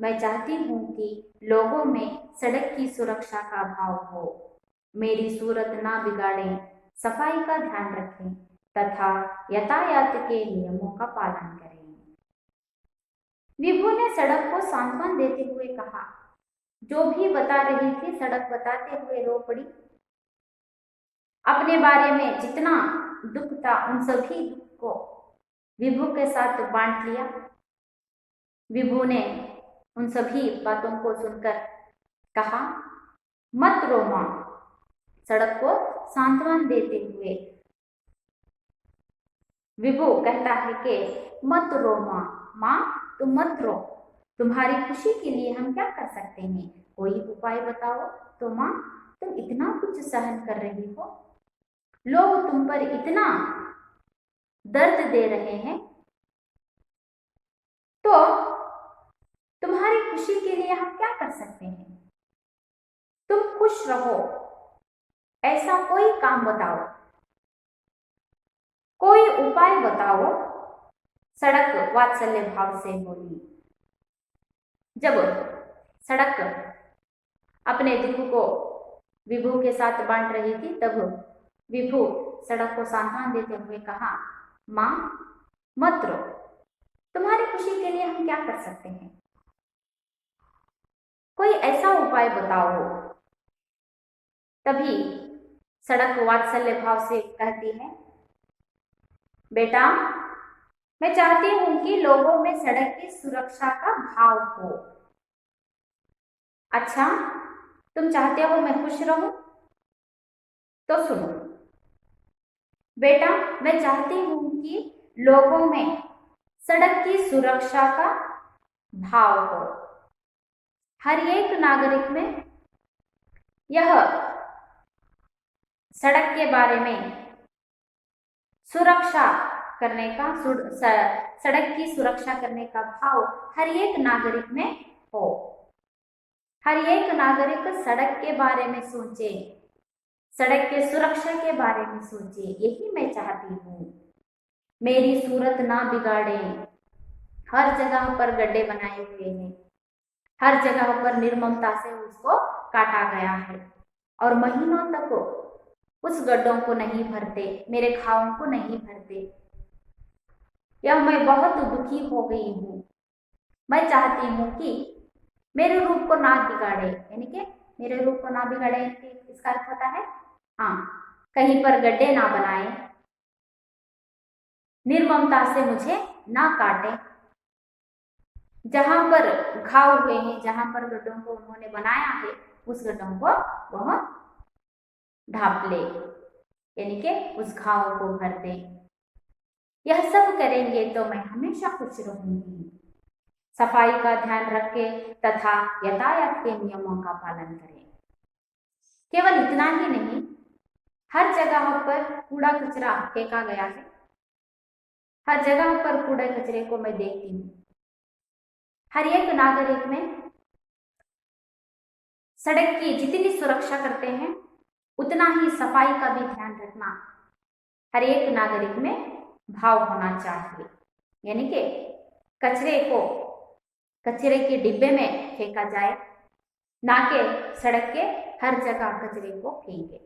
मैं चाहती हूं कि लोगों में सड़क की सुरक्षा का भाव हो, मेरी सूरत ना बिगाड़े, सफाई का ध्यान रखें तथा यातायात के नियमों का पालन करें. विभू ने सड़क को सांत्वना देते हुए कहा. जो भी बता रही थी सड़क बताते हुए रो पड़ी. अपने बारे में जितना दुख था उन सभी दुख को विभू के साथ बांट लिया. विभू ने उन सभी बातों को सुनकर कहा, मत रो मां, सड़क को सांत्वना देते हुए विभू कहता है कि मत रो मां, मां तुम मत रो, तुम्हारी खुशी के लिए हम क्या कर सकते हैं, कोई उपाय बताओ. तो मां तुम इतना कुछ सहन कर रही हो, लोग तुम पर इतना दर्द दे रहे हैं, तो तुम्हारी खुशी के लिए हम क्या कर सकते हैं, तुम खुश रहो ऐसा कोई काम बताओ, कोई उपाय बताओ. सड़क वात्सल्य भाव से बोली. जब सड़क अपने दुख को विभू के साथ बांट रही थी तब विभू सड़क को सांत्वना देते हुए कहा, मां मत रो, तुम्हारी खुशी के लिए हम क्या कर सकते हैं, कोई ऐसा उपाय बताओ. तभी सड़क वात्सल्य भाव से कहती है, बेटा मैं चाहती हूं कि लोगों में सड़क की सुरक्षा का भाव हो. अच्छा तुम चाहते हो मैं खुश रहूं, तो सुनो बेटा, मैं चाहती हूं कि लोगों में सड़क की सुरक्षा का भाव हो. हर एक नागरिक में यह सड़क के बारे में सुरक्षा करने का, सड़क की सुरक्षा करने का भाव हर एक नागरिक में हो. हर एक नागरिक सड़क के बारे में सोचे, सड़क के सुरक्षा के बारे में सोचे, यही मैं चाहती हूँ. मेरी सूरत ना बिगाड़े. हर जगह पर गड्ढे बनाए हुए हैं, हर जगह पर निर्ममता से उसको काटा गया है और महीनों तक उस गड्ढों को नहीं भरते, मेरे घावों को नहीं भरते. यह मैं बहुत दुखी हो गई हूँ. मैं चाहती हूँ कि मेरे रूप को ना बिगाड़े, यानी कि मेरे रूप को ना बिगाड़े, इसका अर्थ होता है हाँ कहीं पर गड्ढे ना बनाए, निर्ममता से मुझे ना काटे. जहां पर घाव हुए हैं, जहां पर गड्ढों को उन्होंने बनाया है, उस गड्ढों को वह ढाप ले, यानी कि उस घाव को भर दे. यह सब करेंगे तो मैं हमेशा खुश रहूंगी. सफाई का ध्यान रखें तथा यातायात के नियमों का पालन करें. केवल इतना ही नहीं, हर जगह पर कूड़ा कचरा फेंका गया है, हर जगह पर कूड़े कचरे को मैं देखती हूँ. हर एक नागरिक में सड़क की जितनी सुरक्षा करते हैं उतना ही सफाई का भी ध्यान रखना हर एक नागरिक में भाव होना चाहिए. यानी कि कचरे को कचरे के डिब्बे में फेंका जाए, ना कि सड़क के हर जगह कचरे को फेंके.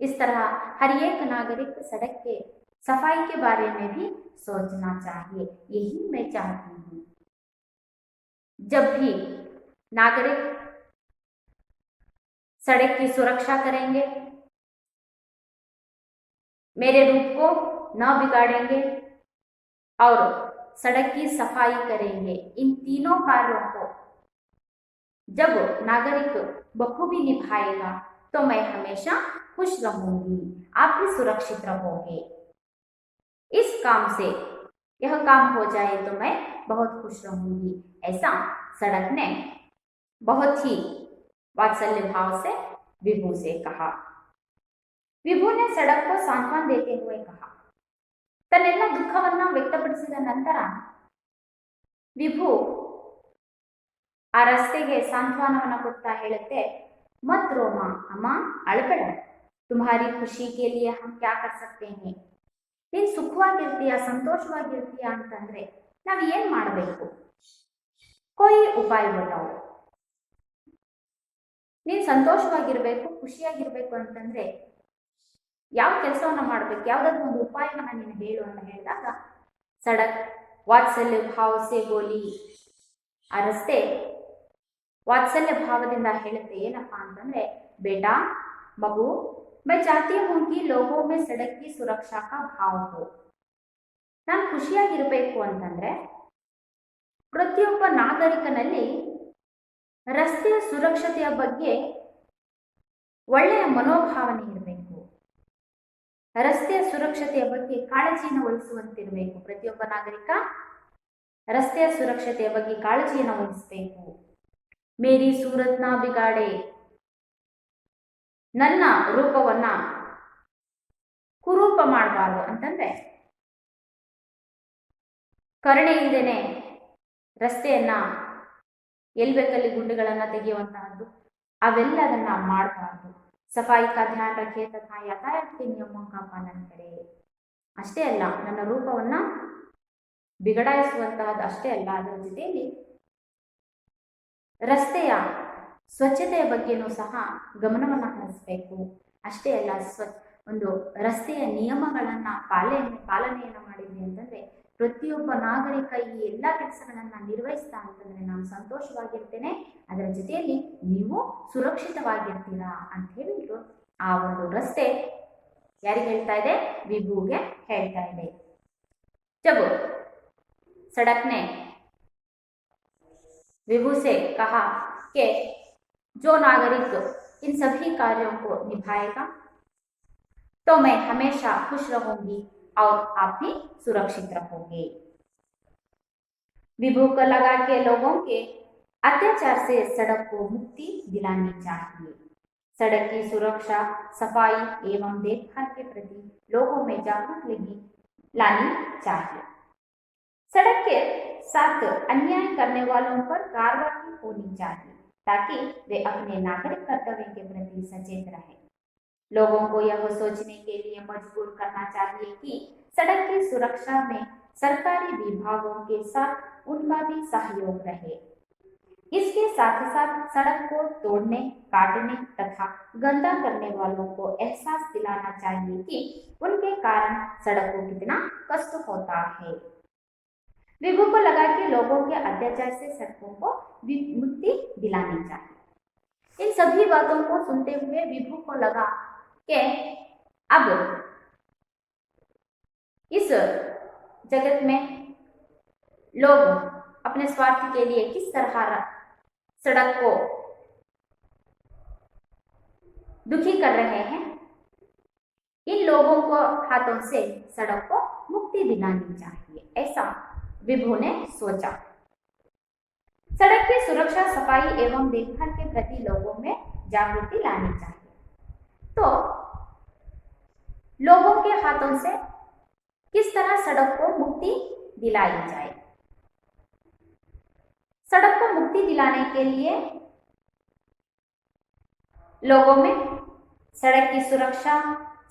इस तरह हर एक नागरिक सड़क के सफाई के बारे में भी सोचना चाहिए, यही मैं चाहती हूँ. जब भी नागरिक सड़क की सुरक्षा करेंगे, मेरे रूप को न बिगाड़ेंगे और सड़क की सफाई करेंगे। इन तीनों कार्यों को जब नागरिक बखूबी निभाएगा तो मैं हमेशा खुश रहूंगी, आप भी सुरक्षित रहोगे। इस काम से यह काम हो जाए तो मैं बहुत खुश रहूंगी, ऐसा सड़क ने बहुत ही वात्सल्य भाव से विभू से कहा। ವಿಭು ने सड़क को सांत्वना देते हुए कहा। ತನ್ನೆಲ್ಲ ದುಃಖವನ್ನ ವ್ಯಕ್ತಪಡಿಸಿದ ನಂತರ ವಿಭು ಆ ರಸ್ತೆಗೆ ಸಾಂತ್ವನವನ್ನ ಕೊಡ್ತಾ ಹೇಳುತ್ತೆ, मत रो माँ, ಅಮ್ಮ ಅಳಬೇಡ, तुम्हारी खुशी के लिए हम क्या कर सकते हैं। ನೀನ್ ಸುಖವಾಗಿರ್ತೀಯ, ಸಂತೋಷವಾಗಿರ್ತೀಯ ಅಂತಂದ್ರೆ ನಾವು ಏನ್ ಮಾಡಬೇಕು, कोई उपाय बताओ। ನೀನ್ ಸಂತೋಷವಾಗಿರ್ಬೇಕು, ಖುಷಿಯಾಗಿರ್ಬೇಕು ಅಂತಂದ್ರೆ ಯಾವ ಕೆಲಸವನ್ನ ಮಾಡಬೇಕು, ಯಾವ್ದಾದ್ರು ಒಂದು ಉಪಾಯವನ್ನ ನೀನು ಹೇಳು ಅಂತ ಹೇಳಿದಾಗ ಸಡಕ್ ವಾತ್ಸಲ್ಯ ಭಾವ ಸೆ ಬೋಲಿ, ಆ ರಸ್ತೆ ವಾತ್ಸಲ್ಯ ಭಾವದಿಂದ ಹೇಳುತ್ತೆ ಏನಪ್ಪಾ ಅಂತಂದ್ರೆ, ಬೇಟಾ ಮಗು, मैं चाहती हूँ कि लोगों में सड़क की सुरक्षा का भाव हो। ನಾನು ಖುಷಿಯಾಗಿರ್ಬೇಕು ಅಂತಂದ್ರೆ ಪ್ರತಿಯೊಬ್ಬ ನಾಗರಿಕನಲ್ಲಿ ರಸ್ತೆಯ ಸುರಕ್ಷತೆಯ ಬಗ್ಗೆ ಒಳ್ಳೆಯ ಮನೋಭಾವನೆ ಇರಬೇಕು, ರಸ್ತೆಯ ಸುರಕ್ಷತೆಯ ಬಗ್ಗೆ ಕಾಳಜಿಯನ್ನು ವಹಿಸುವಂತಿರಬೇಕು। ಪ್ರತಿಯೊಬ್ಬ ನಾಗರಿಕ ರಸ್ತೆಯ ಸುರಕ್ಷತೆಯ ಬಗ್ಗೆ ಕಾಳಜಿಯನ್ನು ವಹಿಸಬೇಕು। ಮೇರಿ ಸೂರತ್ ನಾ ಬಿಗಾಡೆ, ನನ್ನ ರೂಪವನ್ನ ಕುರೂಪ ಮಾಡಬಾರ್ದು ಅಂತಂದ್ರೆ ಕರುಣೆ ಇಲ್ಲದೇನೆ ರಸ್ತೆಯನ್ನ ಎಲ್ಲಿ ಬೇಕಲ್ಲಿ ಗುಂಡಿಗಳನ್ನ ತೆಗೆಯುವಂತಹದ್ದು ಅವೆಲ್ಲದನ್ನ ಮಾಡಬಾರ್ದು। सफाई का ध्यान रखे तथा यातायात के नियमों का पालन करे। ಅಷ್ಟೇ ಅಲ್ಲ, ನನ್ನ ರೂಪವನ್ನ ಬಿಗಡಾಯಿಸುವಂತಹದ್ದು ಅಷ್ಟೇ ಅಲ್ಲ, ಅದರ ಜೊತೆಯಲ್ಲಿ ರಸ್ತೆಯ ಸ್ವಚ್ಛತೆಯ ಬಗ್ಗೆನೂ ಸಹ ಗಮನವನ್ನ ಹರಿಸಬೇಕು। ಅಷ್ಟೇ ಅಲ್ಲ, ಒಂದು ರಸ್ತೆಯ ನಿಯಮಗಳನ್ನ ಪಾಲನೆಯನ್ನ ಮಾಡಿದ್ವಿ ಅಂತಂದ್ರೆ ಪ್ರತಿಯೊಬ್ಬ ನಾಗರಿಕ ಈ ಎಲ್ಲ ಕೆಲಸಗಳನ್ನ ನಿರ್ವಹಿಸ್ತಾ ಅಂತಂದ್ರೆ ನಾನು ಸಂತೋಷವಾಗಿರ್ತೇನೆ, ಅದರ ಜೊತೆಯಲ್ಲಿ ನೀವು ಸುರಕ್ಷಿತವಾಗಿರ್ತೀರಾ ಅಂತ ಹೇಳಿಬಿಟ್ಟು ಆ ಒಂದು ರಸ್ತೆ ಯಾರಿಗೆ ಹೇಳ್ತಾ ಇದೆ, ವಿಭುಗೆ ಹೇಳ್ತಾ ಇದೆ। जब सड़क ने विभु से कहा कि जो नागरिक इन सभी कार्यों को निभाएगा तो मैं हमेशा खुश रहूंगी और आप भी सुरक्षित रहोगे। विभु को लगा के लोगों के अत्याचार से सड़क को मुक्ति दिलानी चाहिए। सड़क की सुरक्षा, सफाई एवं देखभाल के प्रति लोगों में जागरूकता लानी चाहिए। सड़क के साथ अन्याय करने वालों पर कार्रवाई होनी चाहिए ताकि वे अपने नागरिक कर्तव्य के प्रति सचेत रहें। लोगों को यह सोचने के लिए मजबूर करना चाहिए कि सड़क की सुरक्षा में सरकारी विभागों के साथ उनका भी सहयोग रहे। इसके साथ साथ सड़क को तोड़ने, काटने तथा गंदा करने वालों को एहसास दिलाना चाहिए कि उनके कारण सड़क को कितना कष्ट होता है। विभु को लगा कि लोगों के अत्याचार से सड़कों को मुक्ति दिलानी चाहिए। इन सभी बातों को सुनते हुए विभु को लगा कि अब इस जगत में लोग अपने स्वार्थ के लिए किस तरह सड़क को दुखी कर रहे हैं, इन लोगों को हाथों से सड़क को मुक्ति दिलानी चाहिए, ऐसा विभु ने सोचा। सड़क की सुरक्षा, सफाई एवं देखभाल के प्रति लोगों में जागृति लानी चाहिए। तो लोगों के हाथों से किस तरह सड़क को मुक्ति दिलाई जाए। सड़क को मुक्ति दिलाने के लिए लोगों में सड़क की सुरक्षा,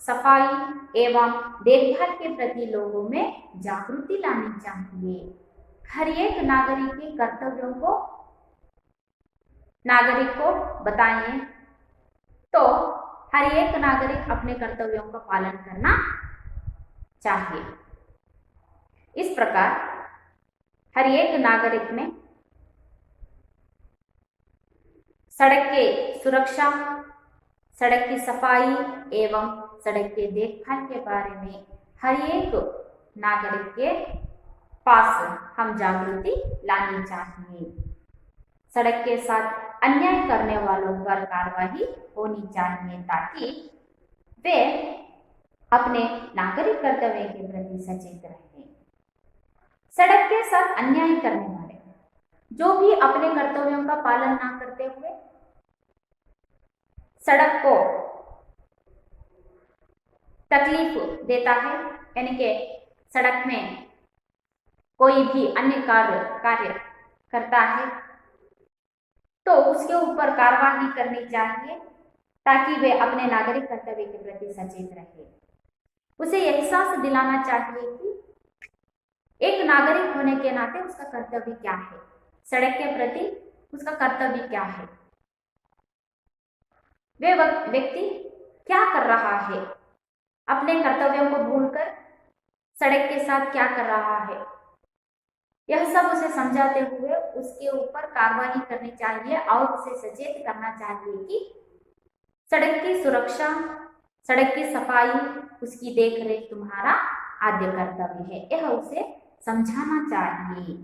सफाई एवं देखभाल के प्रति लोगों में जागृति लानी चाहिए। हर एक नागरिक के कर्तव्यों को नागरिक को बताएं तो हर एक नागरिक अपने कर्तव्यों का पालन करना चाहिए। इस प्रकार हर एक नागरिक में सड़क के सुरक्षा, सड़क की सफाई एवं सड़क के देखभाल के बारे में हर एक नागरिक के पास हम जागृति लानी चाहिए। सड़क के साथ अन्याय करने वालों पर कार्रवाई होनी चाहिए ताकि वे अपने नागरिक कर्तव्य के प्रति सचेत रहें। सड़क के साथ अन्याय करने वाले जो भी अपने कर्तव्यों का पालन ना करते हुए सड़क को तकलीफ देता है, यानी कि सड़क में कोई भी अन्य कार्य करता है तो उसके ऊपर कार्रवाई करनी चाहिए ताकि वे अपने नागरिक कर्तव्य के प्रति सचेत रहे। उसे एहसास दिलाना चाहिए कि एक नागरिक होने के नाते उसका कर्तव्य क्या है, सड़क के प्रति उसका कर्तव्य क्या है, वे व्यक्ति क्या कर रहा है, अपने कर्तव्यों को भूलकर सड़क के साथ क्या कर रहा है, यह सब उसे समझाते हुए उसके ऊपर कार्रवाई करनी चाहिए और उसे सचेत करना चाहिए कि सड़क की सुरक्षा, सड़क की सफाई, उसकी देखरेख तुम्हारा आद्य कर्तव्य है। यह उसे समझाना चाहिए।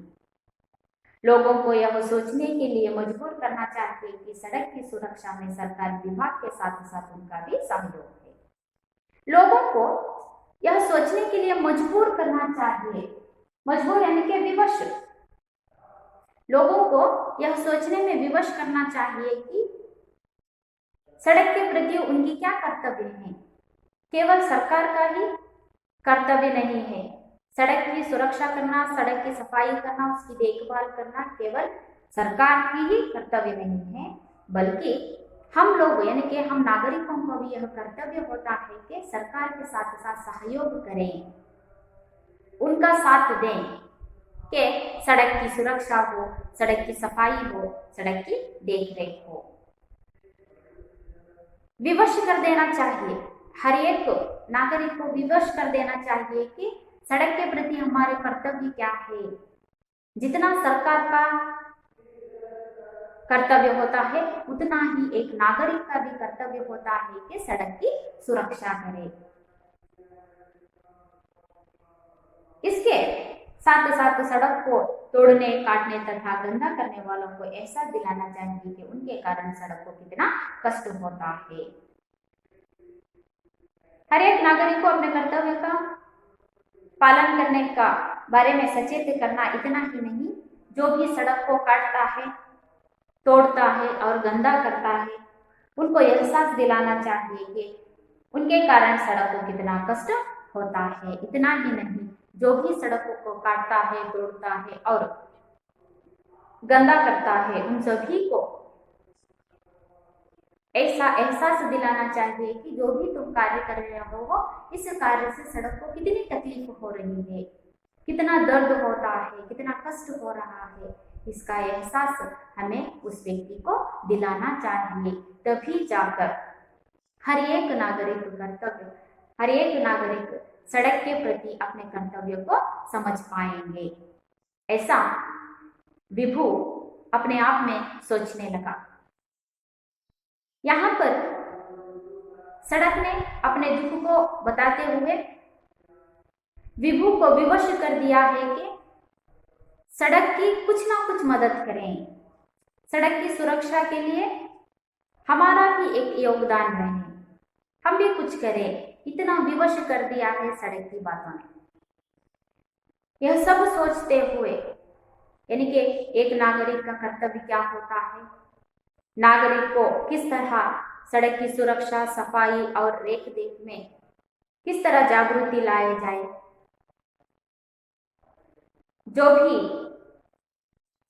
लोगों को यह सोचने के लिए मजबूर करना चाहिए कि सड़क की सुरक्षा में सरकारी विभाग के साथ साथ उनका भी सहयोग है। लोगों को यह सोचने के लिए मजबूर करना चाहिए, मजबूर यानी कि विवश, लोगों को यह सोचने में विवश करना चाहिए कि सड़क के प्रति उनकी क्या कर्तव्य है। केवल सरकार का ही कर्तव्य नहीं है सड़क की सुरक्षा करना, सड़क की सफाई करना, उसकी देखभाल करना केवल सरकार की ही कर्तव्य नहीं है, बल्कि हम लोग यानी कि हम नागरिकों को भी यह कर्तव्य होता है कि सरकार के साथ साथ सहयोग करें, उनका साथ दें कि सड़क की सुरक्षा हो, सड़क की सफाई हो, सड़क की देखरेख हो। विवश कर देना चाहिए, हर एक नागरिक को विवश कर देना चाहिए कि सड़क के प्रति हमारे कर्तव्य क्या है। जितना सरकार का कर्तव्य होता है उतना ही एक नागरिक का भी कर्तव्य होता है कि सड़क की सुरक्षा करे। इसके साथ साथ सड़क को तोड़ने, काटने तथा गंदा करने वालों को एहसास दिलाना चाहिए कि उनके कारण सड़क को कितना कष्ट होता है। हर एक नागरिक को अपने कर्तव्य का पालन करने का बारे में सचेत करना, इतना ही नहीं जो भी सड़क को काटता है, तोड़ता है और गंदा करता है उनको एहसास दिलाना चाहिए कि उनके कारण सड़क को कितना कष्ट होता है। इतना ही नहीं जो भी सड़कों को काटता है, तोड़ता है और गंदा करता है उन सभी को ऐसा एहसास दिलाना चाहिए कि जो भी तुम कार्य कर रहे हो इस कार्य से सड़क को कितनी तकलीफ हो रही है, कितना दर्द होता है, कितना कष्ट हो रहा है, इसका एहसास हमें उस व्यक्ति को दिलाना चाहिए। तभी जाकर हर एक नागरिक सड़क के प्रति अपने कर्तव्य को समझ पाएंगे। ऐसा विभु अपने आप में सोचने लगा। यहाँ पर सड़क ने अपने दुख को बताते हुए विभु को विवश कर दिया है कि सड़क की कुछ ना कुछ मदद करें, सड़क की सुरक्षा के लिए हमारा भी एक योगदान रहे, हम भी कुछ करें। इतना विवश कर दिया है सड़क की बातों ने। यह सब सोचते हुए यानी कि एक नागरिक का कर्तव्य क्या होता है, नागरिक को किस तरह सड़क की सुरक्षा, सफाई और रेख देख में किस तरह जागृति लाए जाए। जो भी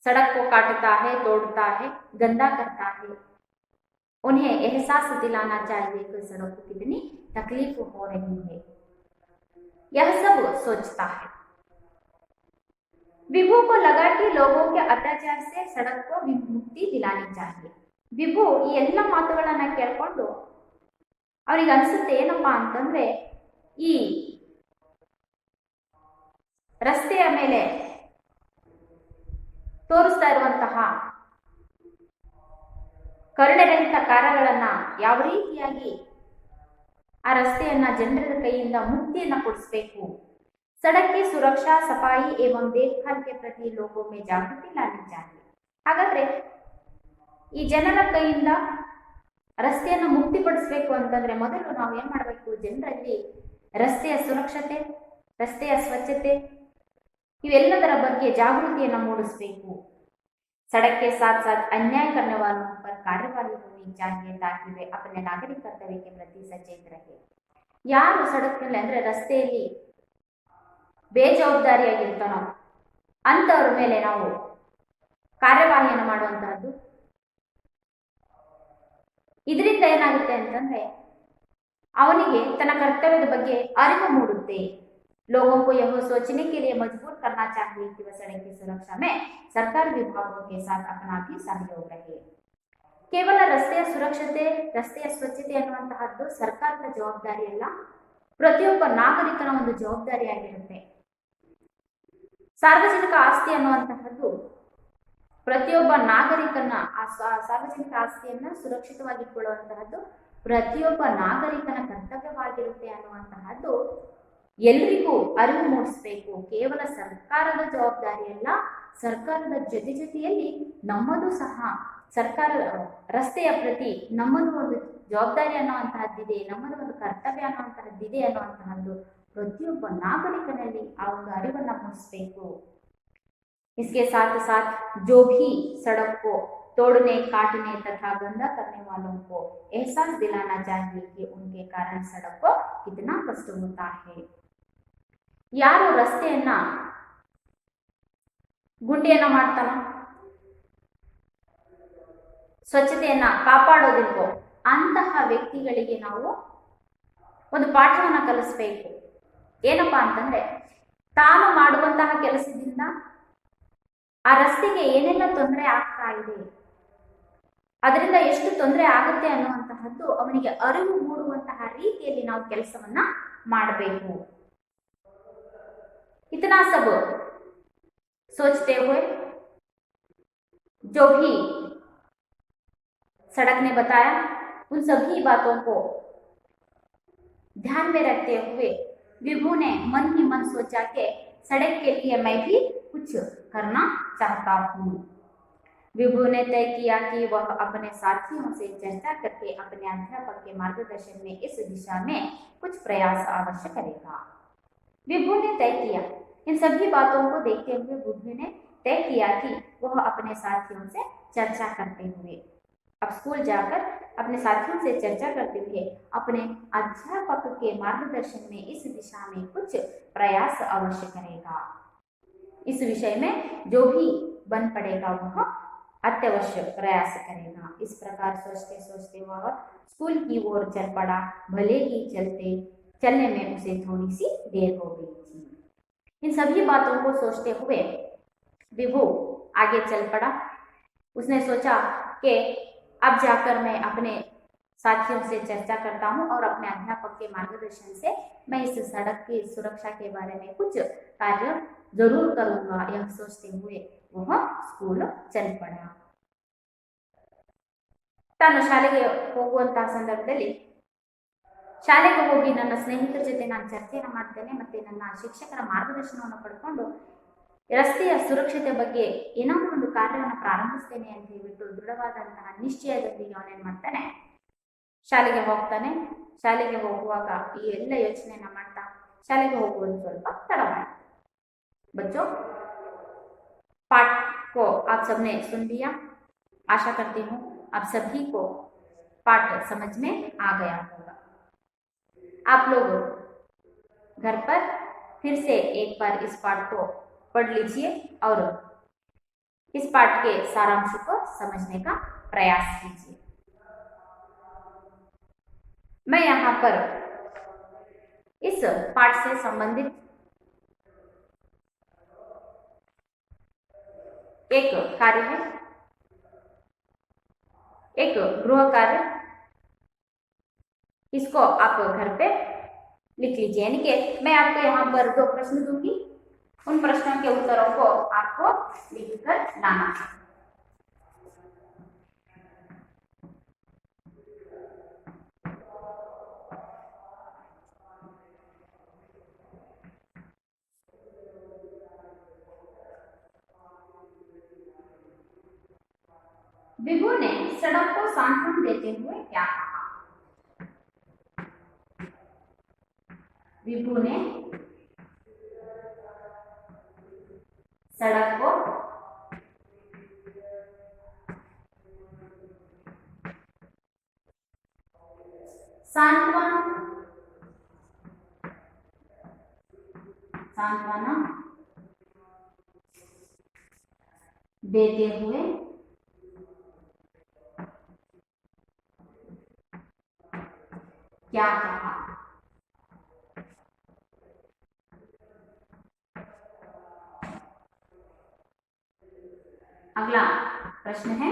सड़क को काटता है, तोड़ता है, गंदा करता है उन्हें एहसास दिलाना चाहिए कि सड़क को कितनी तकलीफ हो रही है। यह सब सोचता है। विभु को लगा कि लोगों के अत्याचार से सड़क को मुक्ति दिलानी चाहिए। ವಿಭು ಈ ಎಲ್ಲ ಮಾತುಗಳನ್ನ ಕೇಳ್ಕೊಂಡು ಅವರಿಗೆ ಅನಿಸುತ್ತೆ ಏನಪ್ಪಾ ಅಂತಂದ್ರೆ ಈ ರಸ್ತೆಯ ಮೇಲೆ ತೋರಿಸ್ತಾ ಇರುವಂತಹ ಕರಡರಹಿತ ಕಾರ್ಯಗಳನ್ನ ಯಾವ ರೀತಿಯಾಗಿ ಆ ರಸ್ತೆಯನ್ನ ಜನರ ಕೈಯಿಂದ ಮುಕ್ತಿಯನ್ನ ಕೊಡಿಸಬೇಕು, सड़क की सुरक्षा सफाई एवं देखभाल के प्रति लोगों में जागृति लानी चाहिए. ಹಾಗಾದ್ರೆ ಈ ಜನರ ಕೈಯಿಂದ ರಸ್ತೆಯನ್ನು ಮುಕ್ತಿಪಡಿಸಬೇಕು ಅಂತಂದ್ರೆ ಮೊದಲು ನಾವು ಏನ್ ಮಾಡಬೇಕು, ಜನರಲ್ಲಿ ರಸ್ತೆಯ ಸುರಕ್ಷತೆ, ರಸ್ತೆಯ ಸ್ವಚ್ಛತೆ ಇವೆಲ್ಲದರ ಬಗ್ಗೆ ಜಾಗೃತಿಯನ್ನು ಮೂಡಿಸಬೇಕು. सड़क के साथ साथ अन्याय करने वालों पर कार्यवाही होनी चाहिए ताकि वे अपने नागरिक कर्तव्य के प्रति सचेत रहे. ಯಾರು ಸಡಕ್ನಲ್ಲಿ ಅಂದ್ರೆ ರಸ್ತೆಯಲ್ಲಿ ಬೇಜವಾಬ್ದಾರಿಯಾಗಿರ್ತಾನೋ ಅಂತವ್ರ ಮೇಲೆ ನಾವು ಕಾರ್ಯವಾಹಿಯನ್ನು ಮಾಡುವಂತಹದ್ದು. ಇದರಿಂದ ಏನಾಗುತ್ತೆ ಅಂತಂದ್ರೆ ಅವನಿಗೆ ತನ್ನ ಕರ್ತವ್ಯದ ಬಗ್ಗೆ ಅರಿವು ಮೂಡುತ್ತೆ. लोगों को यह सोचने के लिए मजबूर करना चाहिए कि वह सड़क की सुरक्षा में सरकारी विभागों के साथ अपना भी सहयोग रहे. ಕೇವಲ ರಸ್ತೆಯ ಸುರಕ್ಷತೆ, ರಸ್ತೆಯ ಸ್ವಚ್ಛತೆ ಅನ್ನುವಂತಹದ್ದು ಸರ್ಕಾರದ ಜವಾಬ್ದಾರಿ ಅಲ್ಲ, ಪ್ರತಿಯೊಬ್ಬ ನಾಗರಿಕನ ಒಂದು ಜವಾಬ್ದಾರಿಯಾಗಿರುತ್ತೆ. ಸಾರ್ವಜನಿಕ ಆಸ್ತಿ ಅನ್ನುವಂತಹದ್ದು ಪ್ರತಿಯೊಬ್ಬ ನಾಗರಿಕನ ಸಾರ್ವಜನಿಕ ಆಸ್ತಿಯನ್ನ ಸುರಕ್ಷಿತವಾಗಿಟ್ಟುಕೊಳ್ಳುವಂತಹದ್ದು ಪ್ರತಿಯೊಬ್ಬ ನಾಗರಿಕನ ಕರ್ತವ್ಯವಾಗಿರುತ್ತೆ ಅನ್ನುವಂತಹದ್ದು ಎಲ್ರಿಗೂ ಅರಿವು ಮೂಡಿಸಬೇಕು. ಕೇವಲ ಸರ್ಕಾರದ ಜವಾಬ್ದಾರಿ ಅಲ್ಲ, ಸರ್ಕಾರದ ಜೊತೆಯಲ್ಲಿ ನಮ್ಮದು ಸಹ ಸರ್ಕಾರ ರಸ್ತೆಯ ಪ್ರತಿ ನಮ್ಮದು ಒಂದು ಜವಾಬ್ದಾರಿ ಅನ್ನುವಂತಹದ್ದಿದೆ, ನಮ್ಮದು ಒಂದು ಕರ್ತವ್ಯ ಅನ್ನುವಂತಹದ್ದಿದೆ ಅನ್ನುವಂತಹದ್ದು ಪ್ರತಿಯೊಬ್ಬ ನಾಗರಿಕನಲ್ಲಿ ಆ ಒಂದು ಅರಿವನ್ನು ಮೂಡಿಸಬೇಕು. इसके साथ साथ जो भी सड़क को तोड़ने, काटने तथा गंदा करने वालों को एहसास दिलाना चाहिए कि उनके कारण सड़क को कितना कष्ट होता है. ಯಾರು ರಸ್ತೆಯನ್ನ ಗುಂಡಿಯನ್ನ ಮಾಡ್ತಾನೋ, ಸ್ವಚ್ಛತೆಯನ್ನ ಕಾಪಾಡೋದಿಲ್ವೋ ಅಂತಹ ವ್ಯಕ್ತಿಗಳಿಗೆ ನಾವು ಒಂದು ಪಾಠವನ್ನ ಕಲಿಸ್ಬೇಕು. ಏನಪ್ಪಾ ಅಂತಂದ್ರೆ ತಾನು ಮಾಡುವಂತಹ ಕೆಲಸದಿಂದ ಆ ರಸ್ತೆಗೆ ಏನೆಲ್ಲ ತೊಂದರೆ ಆಗ್ತಾ ಇದೆ, ಅದರಿಂದ ಎಷ್ಟು ತೊಂದರೆ ಆಗುತ್ತೆ ಅನ್ನುವಂತಹದ್ದು ಅವನಿಗೆ ಅರಿವು ಮೂಡುವಂತಹ ರೀತಿಯಲ್ಲಿ ನಾವು ಕೆಲಸವನ್ನ ಮಾಡಬೇಕು. इतना सब सोचते हुए जो भी सड़क ने बताया उन सभी बातों को ध्यान में रखते हुए विभू ने मन ही मन सोचा कि सड़क के लिए मैं भी कुछ करना चाहता हूँ. विभू ने तय किया कि वह अपने साथियों से चर्चा करके अपने अध्यापक के मार्गदर्शन में इस दिशा में कुछ प्रयास अवश्य करेगा. विभू ने तय किया, इन सभी बातों को देखते हुए बुद्धू ने तय किया कि वह अपने साथियों से चर्चा करते हुए अब स्कूल जाकर अपने साथियों से चर्चा करते हुए अपने अध्यापक के मार्गदर्शन में इस दिशा में कुछ प्रयास अवश्य करेगा. इस विषय में जो भी बन पड़ेगा वह अत्यावश्यक प्रयास करेगा. इस प्रकार सोचते सोचते वह स्कूल की ओर चल पड़ा. भले ही चलने में उसे थोड़ी सी देर हो गई थी. इन सभी बातों को सोचते हुए विभू आगे चल पड़ा. उसने सोचा कि अब जाकर मैं अपने साथियों से चर्चा करता हूँ और अपने अध्यापक के मार्गदर्शन से मैं इस सड़क की सुरक्षा के बारे में कुछ कार्य जरूर करूंगा. यह सोचते हुए वह स्कूल चल पड़ा. ತಾನು ಶಾಲೆಗೆ ಹೋಗುವಂತಹ ಸಂದರ್ಭದಲ್ಲಿ ಶಾಲೆಗೆ ಹೋಗಿ ನನ್ನ ಸ್ನೇಹಿತರ ಜೊತೆ ನಾನು ಚರ್ಚೆಯನ್ನು ಮಾಡ್ತೇನೆ ಮತ್ತೆ ನನ್ನ ಶಿಕ್ಷಕರ ಮಾರ್ಗದರ್ಶನವನ್ನು ಪಡ್ಕೊಂಡು ರಸ್ತೆಯ ಸುರಕ್ಷತೆ ಬಗ್ಗೆ ಏನಾದರೂ ಒಂದು ಕಾರ್ಯವನ್ನು ಪ್ರಾರಂಭಿಸ್ತೇನೆ ಅಂತ ಹೇಳ್ಬಿಟ್ಟು ದೃಢವಾದಂತಹ ನಿಶ್ಚಯದೊಂದಿಗೆ ಅವನೇನ್ ಮಾಡ್ತಾನೆ, ಶಾಲೆಗೆ ಹೋಗ್ತಾನೆ. ಶಾಲೆಗೆ ಹೋಗುವಾಗ ಈ ಎಲ್ಲ ಯೋಚನೆಯನ್ನ ಮಾಡ್ತಾ ಶಾಲೆಗೆ ಹೋಗುವುದು ಸ್ವಲ್ಪ ತಡ ಮಾಡ್ತಾನೆ. बच्चों, पाठ को आप सबने सुन लिया. आशा करती हूँ आप सभी को पाठ समझ में आ गया होगा. आप लोग घर पर फिर से एक बार इस पाठ को पढ़ लीजिए और इस पाठ के सारांश को समझने का प्रयास कीजिए. मैं यहाँ पर इस पाठ से संबंधित एक कार्य है, एक गृह कार्य, इसको आप घर पे लिख लीजिए. यानी कि मैं आपको यहाँ पर 2 प्रश्न दूंगी, उन प्रश्नों के उत्तरों को आपको लिखकर लाना है. विभु ने सड़क को सांत्वना देते हुए क्या कहा? विभु ने सड़क को सांत्वना देते हुए क्या कहा? अगला प्रश्न है,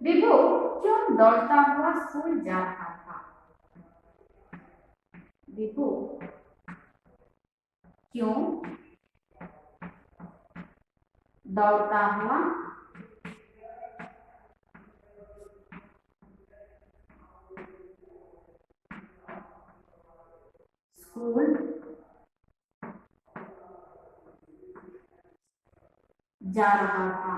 विभु क्यों दौड़ता हुआ स्कूल जा रहा था? विभु क्यों दौड़ता हुआ स्कूल जा रहा था?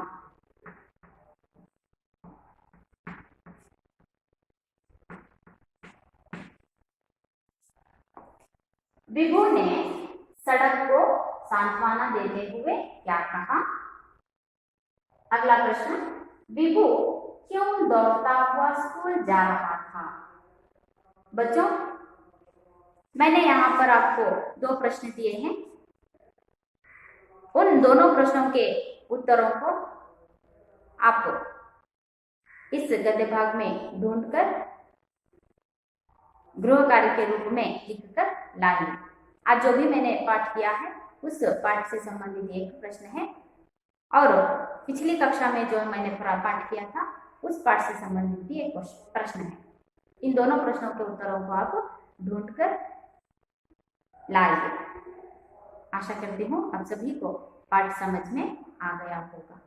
विभु ने सड़क को सांत्वना देते हुए क्या कहा? अगला प्रश्न, विभु क्यों दौड़ता हुआ स्कूल जा रहा था? बच्चों, मैंने यहाँ पर आपको 2 प्रश्न दिए हैं। उन दोनों प्रश्नों के उत्तरों को आप इस गद्य भाग में ढूंढकर गृह कार्य के रूप में लिखकर लाइए। आज जो भी मैंने पाठ किया है उस पाठ से संबंधित एक प्रश्न है और पिछली कक्षा में जो मैंने पाठ किया था उस पाठ से संबंधित भी एक प्रश्न है। इन दोनों प्रश्नों के उत्तरों को आप ढूंढकर लाइए। आशा करती हूँ आप सभी को पाठ समझ में आ गया होगा।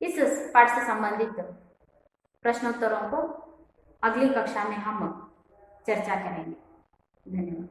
इस पाठ से संबंधित प्रश्नोत्तरों को अगली कक्षा में हम चर्चा करेंगे। धन्यवाद।